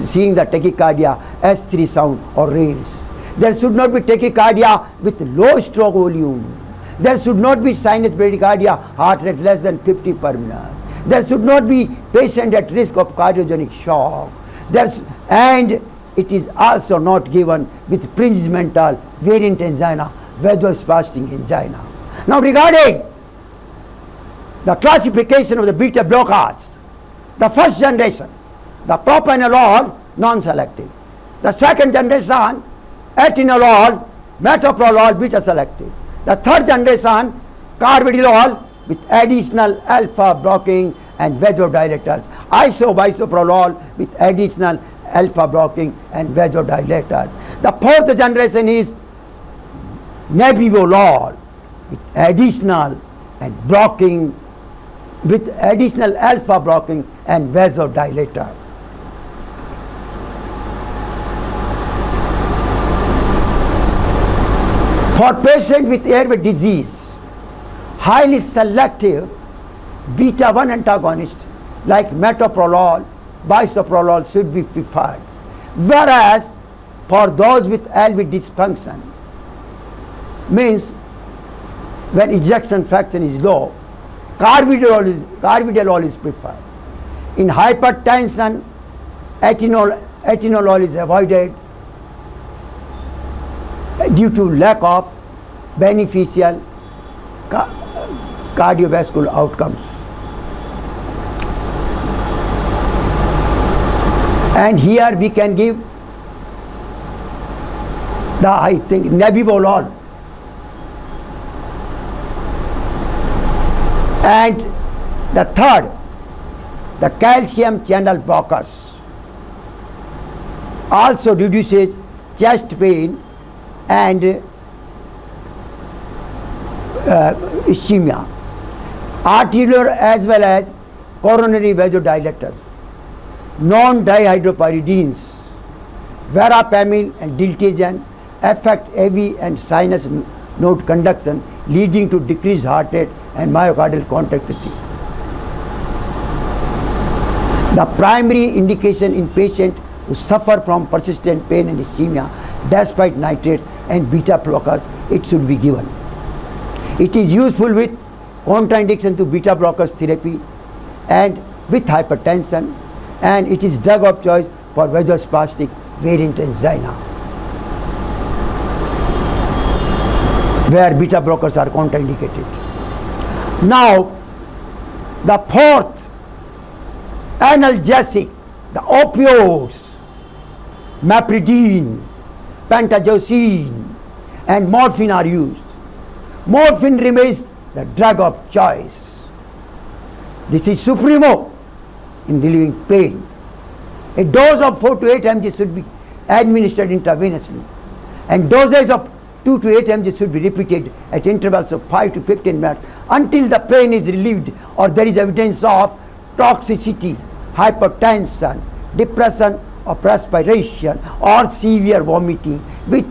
seeing the tachycardia, S3 sound or rails. There should not be tachycardia with low stroke volume. There should not be sinus bradycardia, heart rate less than 50 per minute. There should not be patient at risk of cardiogenic shock. And it is also not given with prinzmental variant angina, vasospastic angina. Now regarding the classification of the beta blockers, the first generation, the propranolol, non-selective. The second generation, atenolol, metoprolol, beta selective. The third generation, carvedilol with additional alpha blocking and vasodilators. Isobisoprolol with additional alpha blocking and vasodilators. The fourth generation is nebivolol with additional and blocking, with additional alpha blocking and vasodilator. For patients with airway disease, highly selective beta-1 antagonist like metoprolol, bisoprolol should be preferred. Whereas for those with LV dysfunction, means when ejection fraction is low, carvedilol is preferred. In hypertension, atenolol is avoided due to lack of beneficial cardiovascular outcomes. And here we can give the, I think, nebivolol. And the third, the calcium channel blockers, also reduces chest pain and ischemia. Arterial as well as coronary vasodilators. Non-dihydropyridines, verapamil and diltiazem affect AV and sinus node conduction, leading to decreased heart rate and myocardial contractility. The primary indication in patients who suffer from persistent pain and ischemia despite nitrates and beta blockers, it should be given. It is useful with contraindication to beta blockers therapy and with hypertension, and it is drug of choice for vasospastic variant angina, where beta blockers are contraindicated. Now, the fourth analgesic, the opioids, mapridine, pentazocine, and morphine are used. Morphine remains the drug of choice. This is supremo in relieving pain. A dose of 4 to 8 mg should be administered intravenously, and doses of 2 to 8 mg should be repeated at intervals of 5 to 15 minutes until the pain is relieved or there is evidence of toxicity, hypertension, depression or perspiration or severe vomiting, which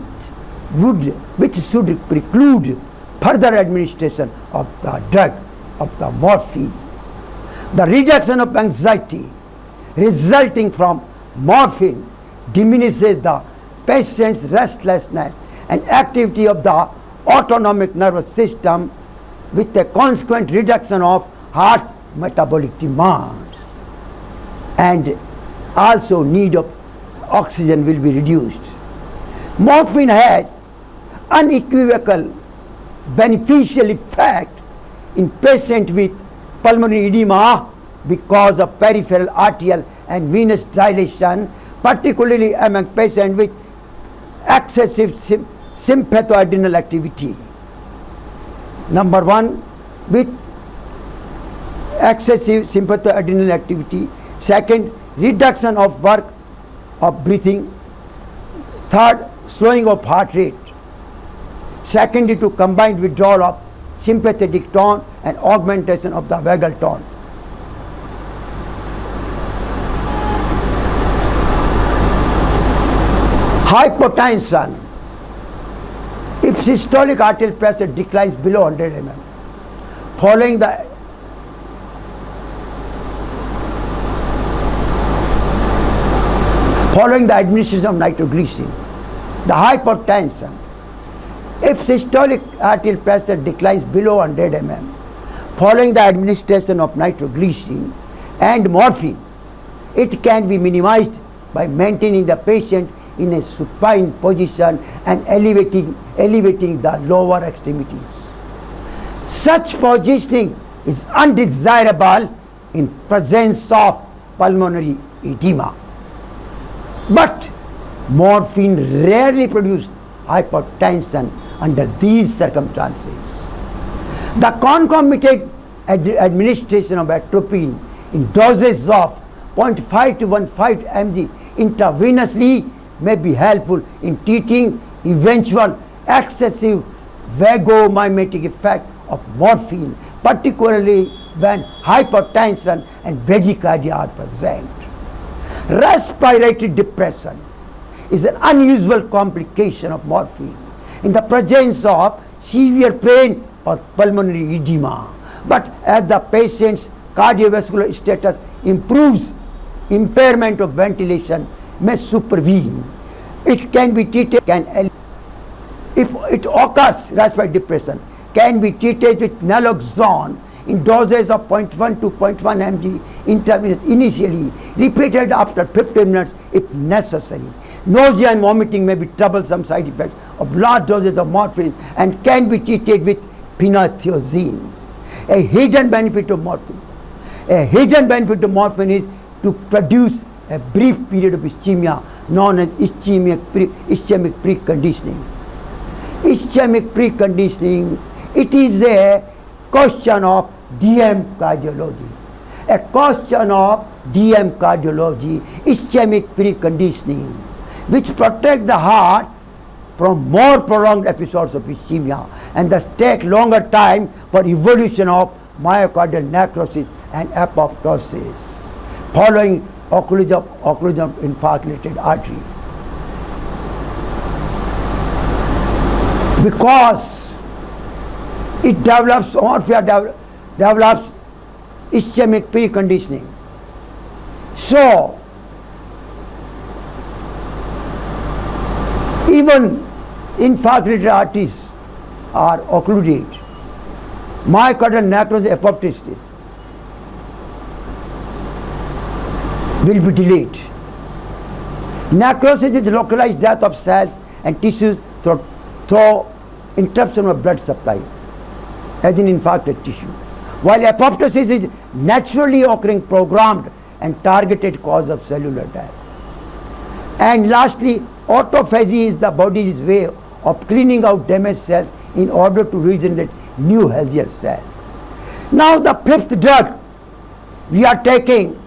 should preclude further administration of the drug, of the morphine. The reduction of anxiety resulting from morphine diminishes the patient's restlessness and activity of the autonomic nervous system, with a consequent reduction of heart's metabolic demands, and also need of oxygen will be reduced. Morphine has unequivocal beneficial effect in patients with pulmonary edema because of peripheral arterial and venous dilation, particularly among patients with excessive sympathoadrenal activity. Number one, with excessive sympathoadrenal activity. Second, reduction of work of breathing. Third, slowing of heart rate. Secondly, to combined withdrawal of sympathetic tone and augmentation of the vagal tone. Hypotension. If systolic arterial pressure declines below 100 mm, following the administration of nitroglycerin, the hypotension. If systolic arterial pressure declines below 100 mm, following the administration of nitroglycerin and morphine, it can be minimized by maintaining the patient in a supine position and elevating the lower extremities. Such positioning is undesirable in presence of pulmonary edema. But morphine rarely produces hypotension under these circumstances. The concomitant administration of atropine in doses of 0.5 to 1.5 mg intravenously may be helpful in treating eventual excessive vagomimetic effect of morphine, particularly when hypertension and bradycardia are present. Respiratory depression is an unusual complication of morphine in the presence of severe pain or pulmonary edema. But as the patient's cardiovascular status improves, impairment of ventilation may supervene. It can be treated, if it occurs, respiratory depression can be treated with naloxone in doses of 0.1 to 0.1 mg intravenous initially, repeated after 15 minutes if necessary. Nausea and vomiting may be troublesome side effects of large doses of morphine and can be treated with phenothiazine. A hidden benefit of morphine. A hidden benefit of morphine is to produce a brief period of ischemia known as ischemic preconditioning. Ischemic preconditioning, it is a question of DM cardiology. A question of DM cardiology, ischemic preconditioning, which protects the heart from more prolonged episodes of ischemia and thus take longer time for evolution of myocardial necrosis and apoptosis following occlusion of infarct-related artery. Because it develops, morphia develops ischemic preconditioning. So, even infarct-related arteries are occluded. Myocardial necrosis, apoptosis will be delayed. Necrosis is localized death of cells and tissues through interruption of blood supply, as in infarcted tissue. While apoptosis is naturally occurring programmed and targeted cause of cellular death. And lastly, autophagy is the body's way of cleaning out damaged cells in order to regenerate new healthier cells. Now the fifth drug we are taking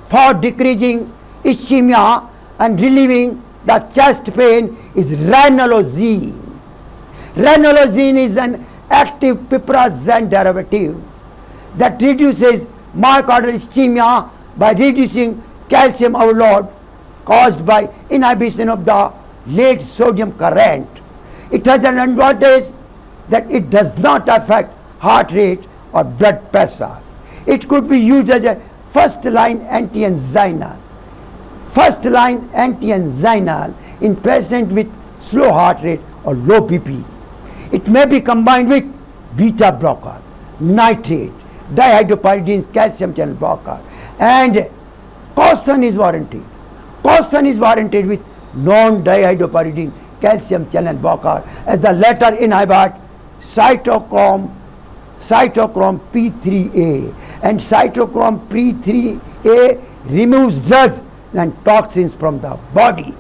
for decreasing ischemia and relieving the chest pain is ranolazine. Ranolazine is an active piperazine derivative that reduces myocardial ischemia by reducing calcium overload caused by inhibition of the late sodium current. It has an advantage that it does not affect heart rate or blood pressure. It could be used as a first-line anti-anginal. First-line anti-anginal in patients with slow heart rate or low BP. It may be combined with beta blocker, nitrate, dihydropyridine calcium channel blocker, and caution is warranted. Caution is warranted with non-dihydropyridine calcium channel blocker, as the latter inhibit cytochrome P3A, and cytochrome P3A removes drugs and toxins from the body.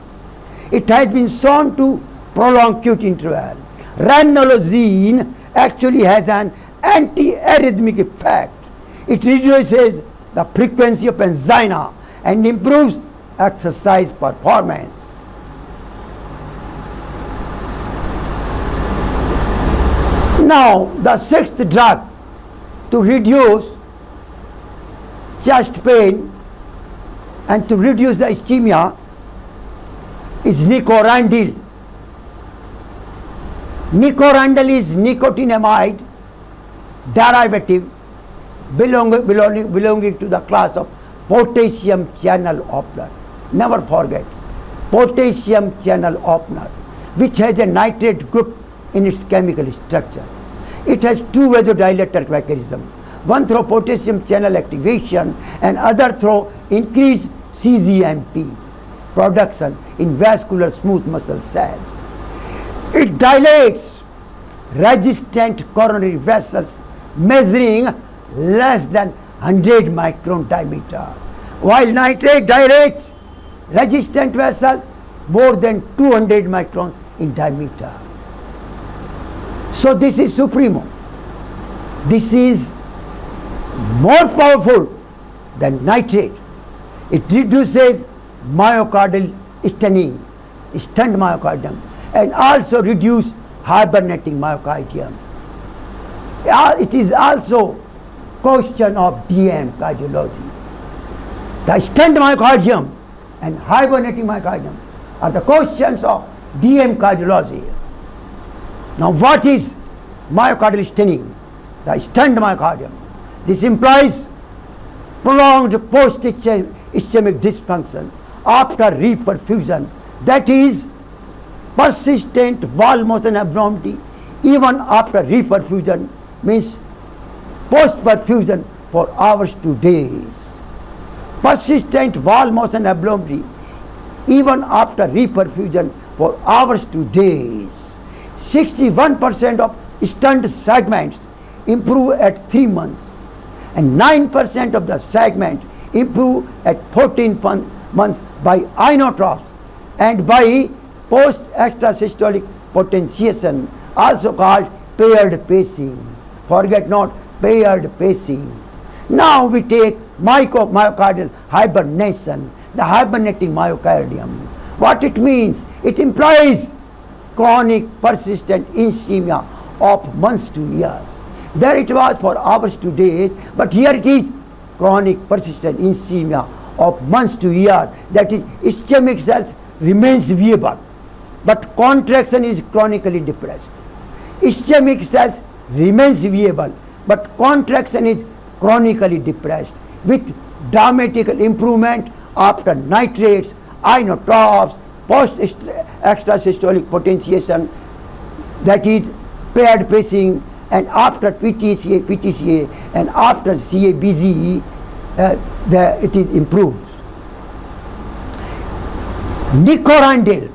It has been shown to prolong acute interval. Ranolazine actually has an anti-arrhythmic effect. It reduces the frequency of angina and improves exercise performance. Now, the sixth drug to reduce chest pain and to reduce the ischemia is nicorandil. Nicorandil is nicotinamide derivative belonging to the class of potassium channel opener. Never forget, potassium channel opener, which has a nitrate group in its chemical structure. It has two vasodilator mechanisms, one through potassium channel activation and other through increased CGMP production in vascular smooth muscle cells. It dilates resistant coronary vessels measuring less than 100 micron diameter, while nitrate dilates resistant vessels more than 200 microns in diameter. So this is supremo. This is more powerful than nitrate. It reduces myocardial stenting, stunned myocardium, and also reduce hibernating myocardium. It is also question of DM cardiology. The stunned myocardium and hibernating myocardium are the questions of DM cardiology. Now what is myocardial stenting? The stunned myocardium. This implies prolonged post-ischemic dysfunction after reperfusion, that is persistent valve motion abnormality even after reperfusion, means post-perfusion for hours to days. Persistent valve motion abnormality even after reperfusion for hours to days. 61% of stunned segments improve at 3 months and 9% of the segment improve at 14 months by inotropes and by post-extrasystolic potentiation, also called paired pacing. Forget not paired pacing. Now we take myocardial hibernation, the hibernating myocardium. What it means? It implies chronic persistent ischemia of months to years. There it was for hours to days, but here it is chronic persistent ischemia of months to years. That is, ischemic cells remains viable, but contraction is chronically depressed. Ischemic cells remains viable, but contraction is chronically depressed, with dramatic improvement after nitrates, inotropes, post-extrasystolic potentiation, that is paired pacing, and after PTCA, and after CABG, it is improved. Nicorandil,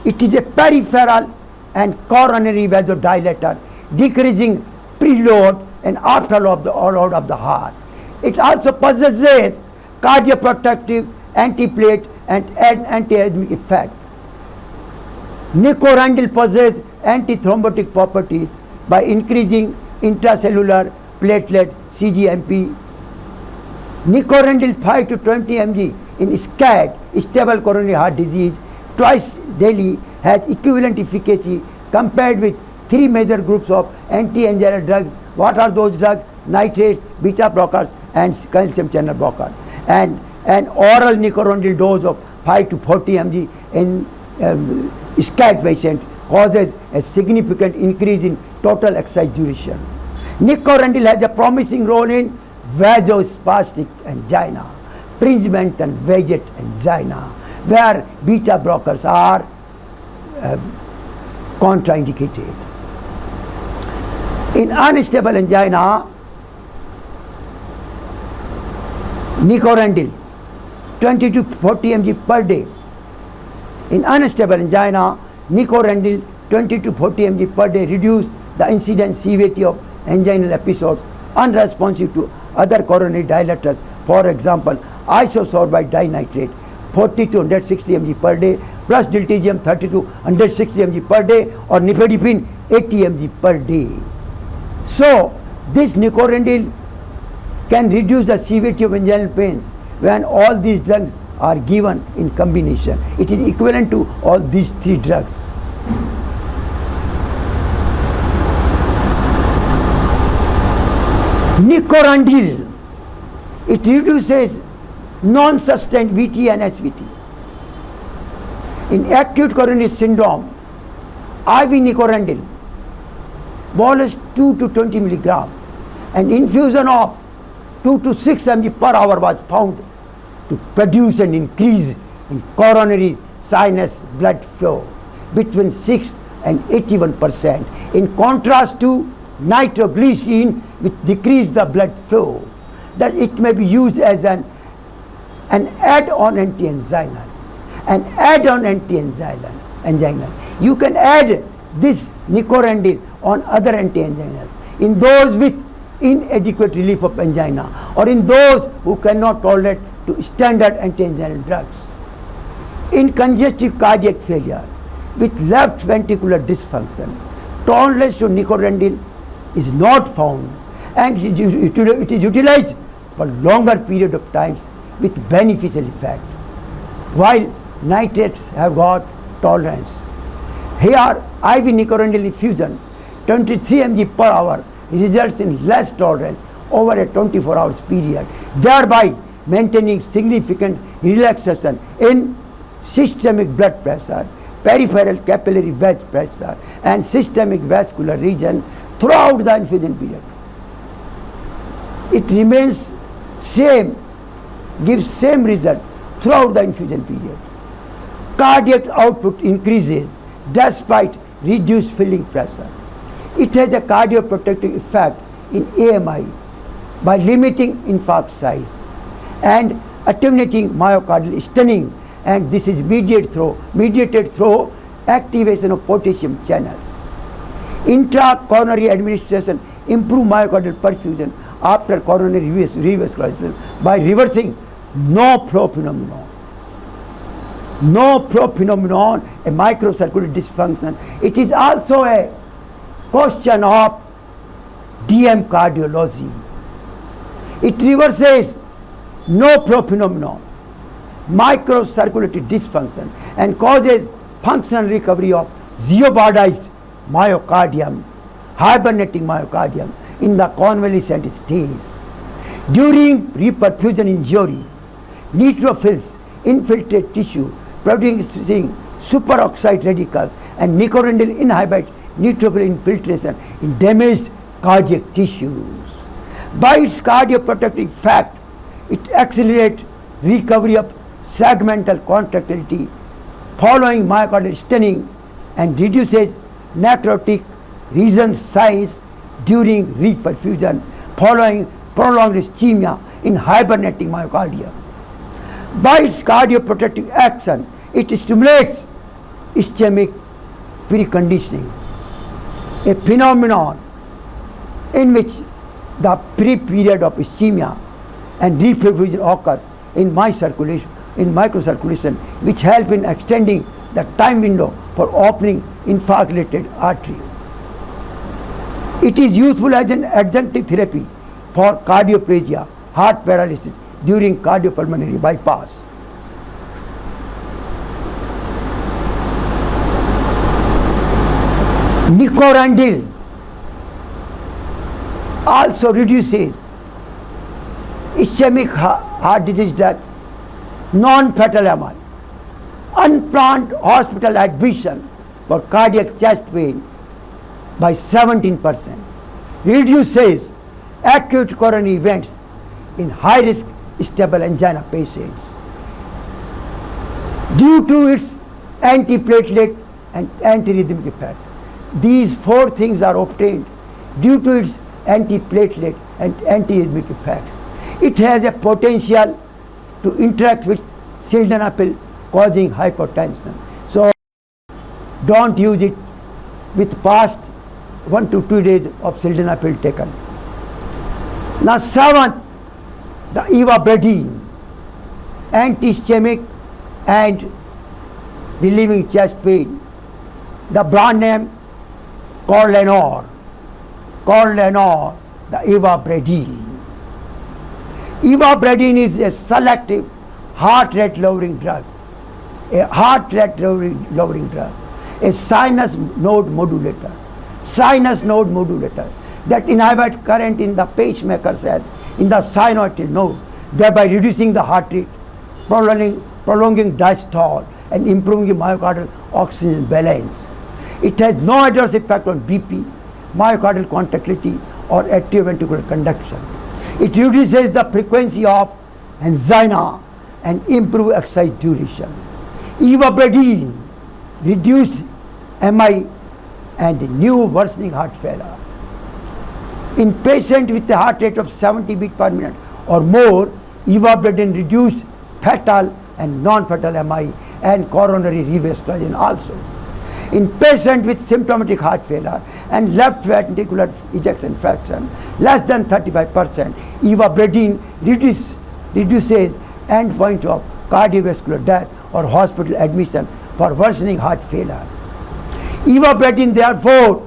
it is a peripheral and coronary vasodilator, decreasing preload and afterload of the heart. It also possesses cardioprotective, antiplatelet and antiarrhythmic effect. Nicorandil possesses antithrombotic properties by increasing intracellular platelet CGMP. Nicorandil 5 to 20 mg in SCAD, stable coronary heart disease, twice daily has equivalent efficacy compared with 3 major groups of anti-angiogenic drugs. What are those drugs? Nitrates, beta blockers, and calcium channel blocker. And an oral nicorandil dose of 5 to 40 mg in SCAD patient causes a significant increase in total exercise duration. Nicorandil has a promising role in vasospastic angina, Prinzmetal Vaget angina, where beta blockers are contraindicated. In unstable angina, nicorandil 20 to 40 mg per day. In unstable angina, nicorandil 20 to 40 mg per day reduce the incidence severity of anginal episodes unresponsive to other coronary dilators. For example, isosorbide dinitrate 40 to 160 mg per day plus diltiazem 30 to 160 mg per day or nifedipine 80 mg per day. So this nicorandil can reduce the severity of anginal pains when all these drugs are given in combination. It is equivalent to all these 3 drugs. Nicorandil, it reduces non-sustained VT and SVT. In acute coronary syndrome, IV nicorandil, bolus 2 to 20 milligram, and infusion of 2 to 6 mg per hour was found to produce an increase in coronary sinus blood flow between 6 and 81%, in contrast to nitroglycerin, which decrease the blood flow. That it may be used as an add-on anti-anginal. An add-on anti-anginal. You can add this nicorandil on other anti-anginals in those with inadequate relief of angina, or in those who cannot tolerate to standard anti-anginal drugs. In congestive cardiac failure with left ventricular dysfunction, tolerance to nicorandil is not found, and it is utilized for longer period of times with beneficial effect, while nitrates have got tolerance. Here, IV nicorandil infusion 23 mg per hour results in less tolerance over a 24 hours period, thereby maintaining significant relaxation in systemic blood pressure, peripheral capillary wedge pressure, and systemic vascular region throughout the infusion period. It remains same, gives same result throughout the infusion period. Cardiac output increases despite reduced filling pressure. It has a cardioprotective effect in AMI by limiting infarct size and attenuating myocardial stenting, and this is mediated through activation of potassium channels. Intracoronary administration improve myocardial perfusion after coronary revascularization by reversing no-flow phenomenon. No-flow phenomenon, a microcirculatory dysfunction. It is also a question of DM cardiology. It reverses no-flow phenomenon, microcirculatory dysfunction, and causes functional recovery of zeobardized myocardium, hibernating myocardium in the convalescent stage. During reperfusion injury, neutrophils infiltrate tissue, producing superoxide radicals, and nicorandil inhibits neutrophil infiltration in damaged cardiac tissues. By its cardioprotective effect, it accelerates recovery of segmental contractility following myocardial stenting and reduces necrotic region size during reperfusion following prolonged ischemia in hibernating myocardium. By its cardioprotective action, it stimulates ischemic preconditioning, a phenomenon in which the pre-period of ischemia and reperfusion occurs in microcirculation, which help in extending the time window for opening infarct-related artery. It is useful as an adjunctive therapy for cardioplegia, heart paralysis during cardiopulmonary bypass. Nicorandil also reduces ischemic heart disease death, non-fatal MI, unplanned hospital admission for cardiac chest pain by 17%, reduces acute coronary events in high-risk stable angina patients. Due to its antiplatelet and antiarrhythmic effect, these four things are obtained due to its antiplatelet and antiarrhythmic effects. It has a potential to interact with sildenafil, causing hypotension. So don't use it with past 1 to 2 days of sildenafil taken. Now seventh, the ivabradine, anti-ischemic and relieving chest pain. The brand name Corlenor, the ivabradine. Ivabradine is a selective heart rate lowering drug, a sinus node modulator that inhibits current in the pacemaker cells in the synovial node, thereby reducing the heart rate, prolonging diastole, and improving the myocardial oxygen balance. It has no adverse effect on BP, myocardial contractility, or atrioventricular conduction. It reduces the frequency of angina and improve exercise duration. Ivabradine reduce MI and new worsening heart failure. In patients with a heart rate of 70 beats per minute or more, ivabradine reduced fatal and non-fatal MI and coronary revascularization also. In patients with symptomatic heart failure and left ventricular ejection fraction less than 35%, ivabradine reduces endpoint of cardiovascular death or hospital admission for worsening heart failure. Ivabradine therefore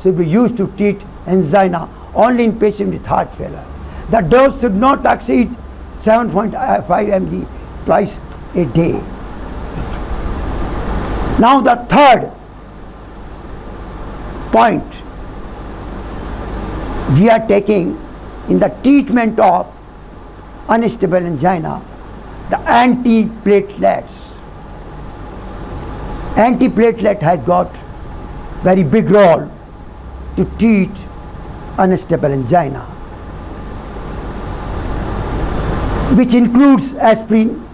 should be used to treat angina only in patients with heart failure. The dose should not exceed 7.5 mg twice a day. Now the third point we are taking in the treatment of unstable angina, the antiplatelets. Antiplatelet has got very big role to treat unstable angina, which includes aspirin,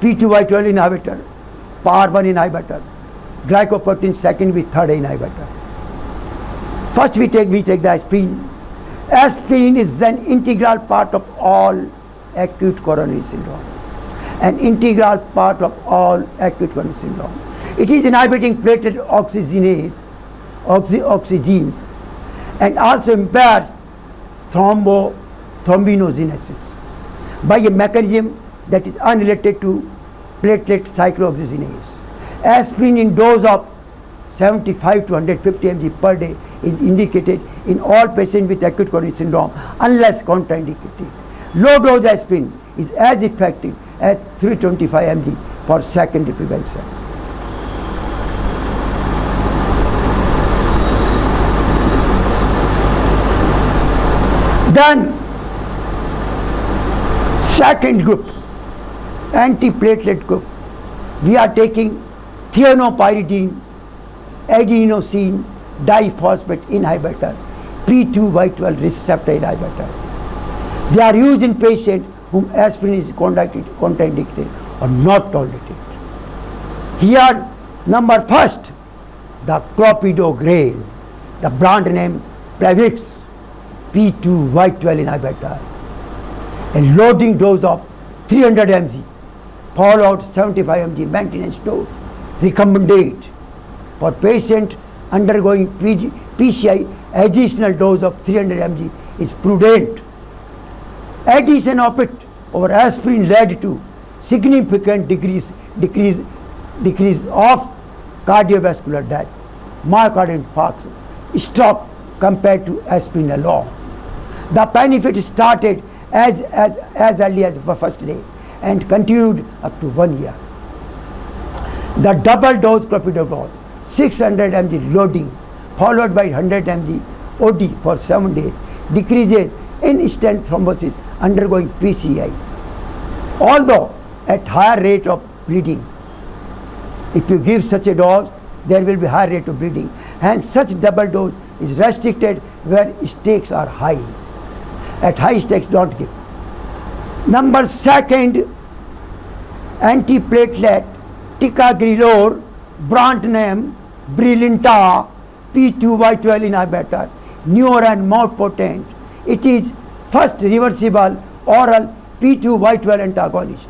P2Y12 inhibitor, PAR1 inhibitor, glycoprotein second with third inhibitor. First we take the aspirin. Aspirin is an integral part of all acute coronary syndrome. An integral part of all acute coronary syndrome. It is inhibiting platelet oxygenes and also impairs thrombinogenesis by a mechanism that is unrelated to platelet cyclooxygenase. Aspirin in dose of 75 to 150 mg per day is indicated in all patients with acute coronary syndrome unless contraindicated. Low dose aspirin is as effective as 325 mg for secondary prevention. Then second group, antiplatelet group, we are taking thienopyridine, adenosine diphosphate inhibitor, P2Y12 receptor inhibitor. They are used in patients whom aspirin is contraindicated or not tolerated. Here, number first, the clopidogrel, the brand name Plavix, P2Y12 inhibitor. A loading dose of 300 mg, followed 75 mg maintenance dose, recommended. For patient undergoing PCI, additional dose of 300 mg is prudent. Addition of it over aspirin led to significant decrease of cardiovascular death, myocardial infarction, stroke compared to aspirin alone. The benefit started as early as the first day and continued up to 1 year. The double dose clopidogrel, 600 mg loading followed by 100 mg OD for 7 days, decreases in-stent thrombosis undergoing PCI, although at higher rate of bleeding. If you give such a dose, there will be high rate of bleeding, and such double dose is restricted where stakes are high. At high stakes, don't give. Number second, antiplatelet ticagrelor, brand name Brilinta, P2Y12 inhibitor, newer and more potent. It is first reversible oral P2Y12 antagonist.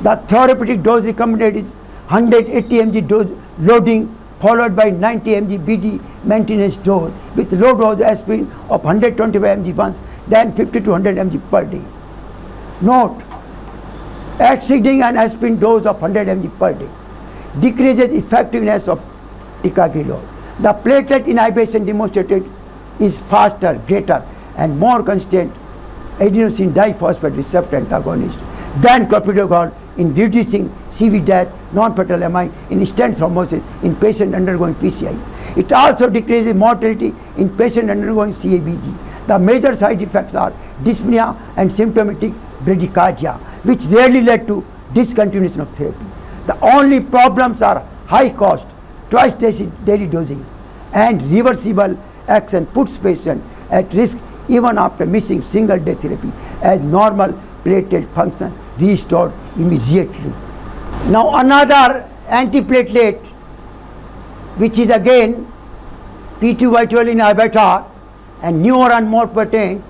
The therapeutic dose recommended is 180 mg dose loading followed by 90 mg BD maintenance dose with low dose aspirin of 125 mg once, then 50 to 100 mg per day. Note, exceeding an aspirin dose of 100 mg per day decreases effectiveness of ticagrelor. The platelet inhibition demonstrated is faster, greater and more constant adenosine diphosphate receptor antagonist than clopidogrel in reducing CV death, non-fatal MI, in stent thrombosis in patients undergoing PCI. It also decreases mortality in patients undergoing CABG. The major side effects are dyspnea and symptomatic bradycardia, which rarely led to discontinuation of therapy. The only problems are high cost, twice daily dosing, and reversible action puts patient at risk even after missing single day therapy, as normal platelet function restored immediately. Now another antiplatelet, which is again P2Y12 inhibitor and newer and more potent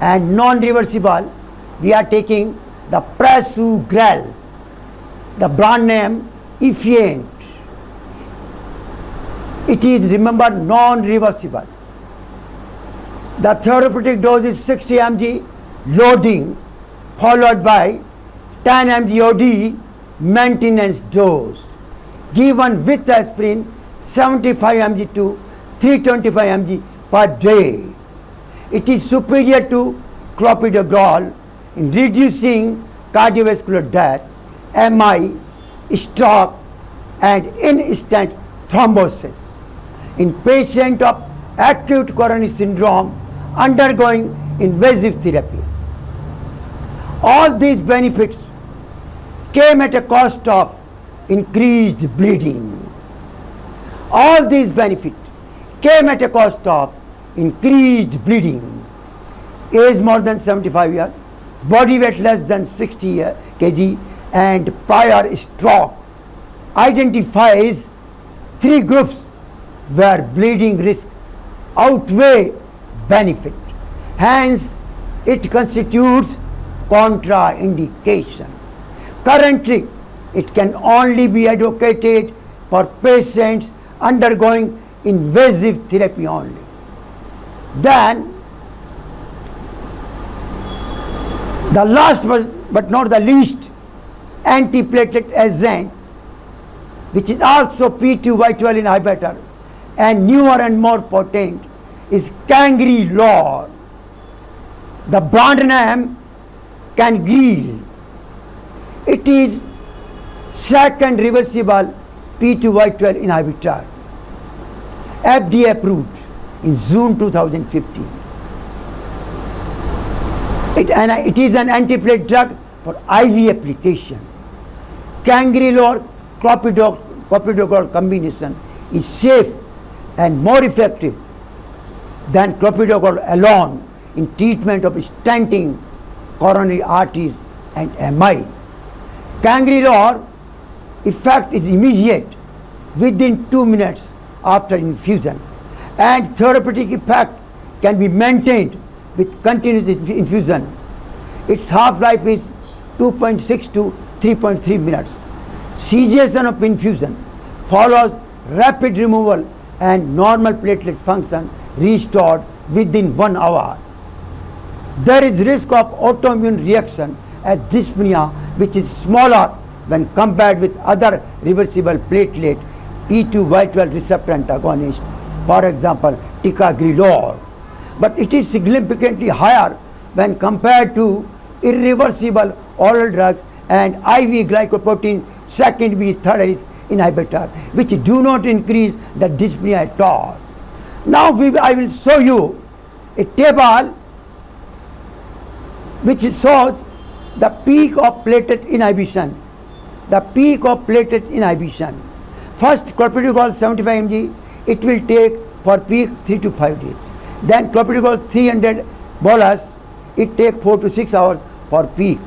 and non-reversible, we are taking the Prasugrel, the brand name Effient. It is, remember, non-reversible. The therapeutic dose is 60 mg loading followed by 10 mg OD maintenance dose, given with aspirin 75 mg to 325 mg per day. It is superior to clopidogrel in reducing cardiovascular death, MI, stroke, and instant thrombosis in patients of acute coronary syndrome undergoing invasive therapy. All these benefits came at a cost of increased bleeding. All these benefits came at a cost of increased bleeding. Age more than 75 years, body weight less than 60 kg, and prior stroke identifies three groups where bleeding risk outweigh benefit. Hence, it constitutes contraindication. Currently, it can only be advocated for patients undergoing invasive therapy only. Then, the last but not the least antiplatelet agent, which is also P2Y12 inhibitor and newer and more potent, is Cangrelor. The brand name Cangrel. It is second reversible P2Y12 inhibitor, FDA approved in June 2015. It is an antiplatelet drug for IV application. Cangrelor clopidogrel combination is safe and more effective than clopidogrel alone in treatment of stenting coronary arteries and MI. Cangrelor effect is immediate within 2 minutes after infusion, and therapeutic effect can be maintained with continuous infusion. Its half-life is 2.6 to 3.3 minutes. Cessation of infusion follows rapid removal and normal platelet function restored within 1 hour. There is risk of autoimmune reaction as dyspnea, which is smaller when compared with other reversible platelet P2Y12 receptor antagonists, for example ticagrelor, but it is significantly higher when compared to irreversible oral drugs and IV glycoprotein secondary third inhibitor, which do not increase the dyspnea at all. Now I will show you a table which shows the peak of platelet inhibition. The peak of platelet inhibition. First, clopidogrel 75 mg, it will take for peak 3 to 5 days. Then clopidogrel 300 bolus, it takes 4 to 6 hours for peak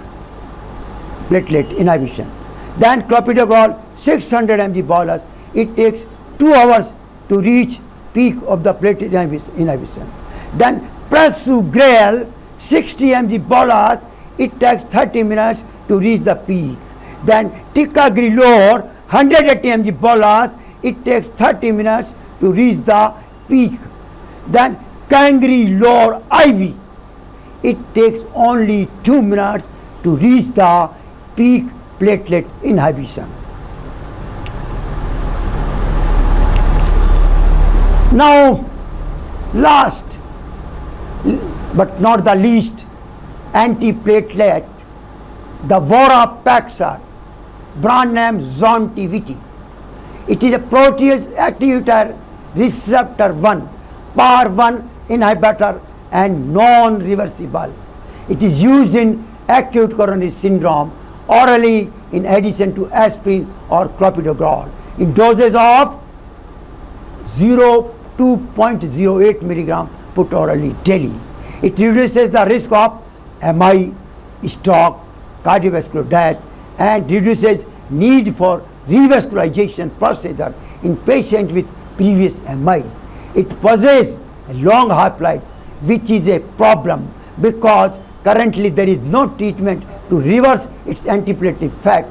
platelet inhibition. Then clopidogrel 600 mg bolus, it takes 2 hours to reach peak of the platelet inhibition. Then Prasugrel 60 mg bolus, it takes 30 minutes to reach the peak. Then ticagrelor 180 mg bolus, it takes 30 minutes to reach the peak. Then Cangrelor IV, it takes only 2 minutes to reach the peak platelet inhibition. Now, last but not the least antiplatelet, the Vorapaxar, brand name Zontivity. It is a protease activator receptor 1, PAR1 inhibitor and non-reversible. It is used in acute coronary syndrome orally in addition to aspirin or clopidogrel in doses of 0 to 0.08 milligram put orally daily. It reduces the risk of MI, stroke, cardiovascular death, and reduces need for revascularization procedure in patients with previous MI. It possesses a long half-life, which is a problem because currently there is no treatment to reverse its antiplatelet effect.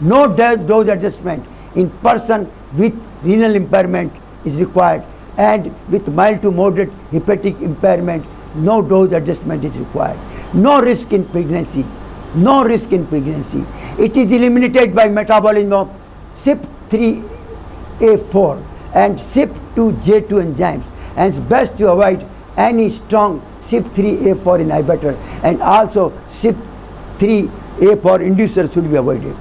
No dose adjustment in person with renal impairment is required, and with mild to moderate hepatic impairment, no dose adjustment is required. No risk in pregnancy. No risk in pregnancy. It is eliminated by metabolism of CYP3A4 and CYP2J2 enzymes, and it's best to avoid any strong CYP3A4 inhibitor, and also CYP3A4 inducer should be avoided.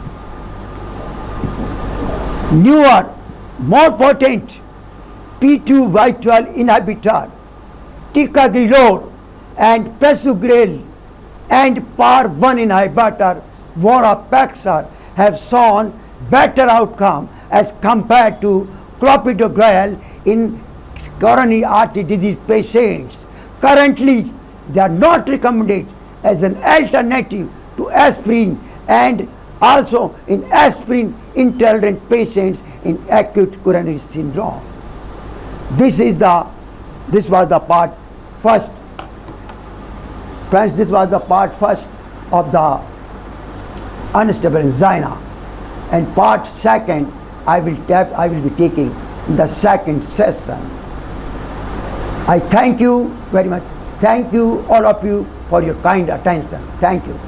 Newer, more potent P2Y12 inhibitor, ticagrelor and prasugrel and PAR1 inhibitor, vorapaxar, have shown better outcome as compared to clopidogrel in coronary artery disease patients. Currently, they are not recommended as an alternative to aspirin, and also in aspirin intolerant patients in acute coronary syndrome. This was the part first. Friends, this was the part first of the unstable angina, and part second I will be taking in the second session. I thank you very much. Thank you all of you for your kind attention. Thank you.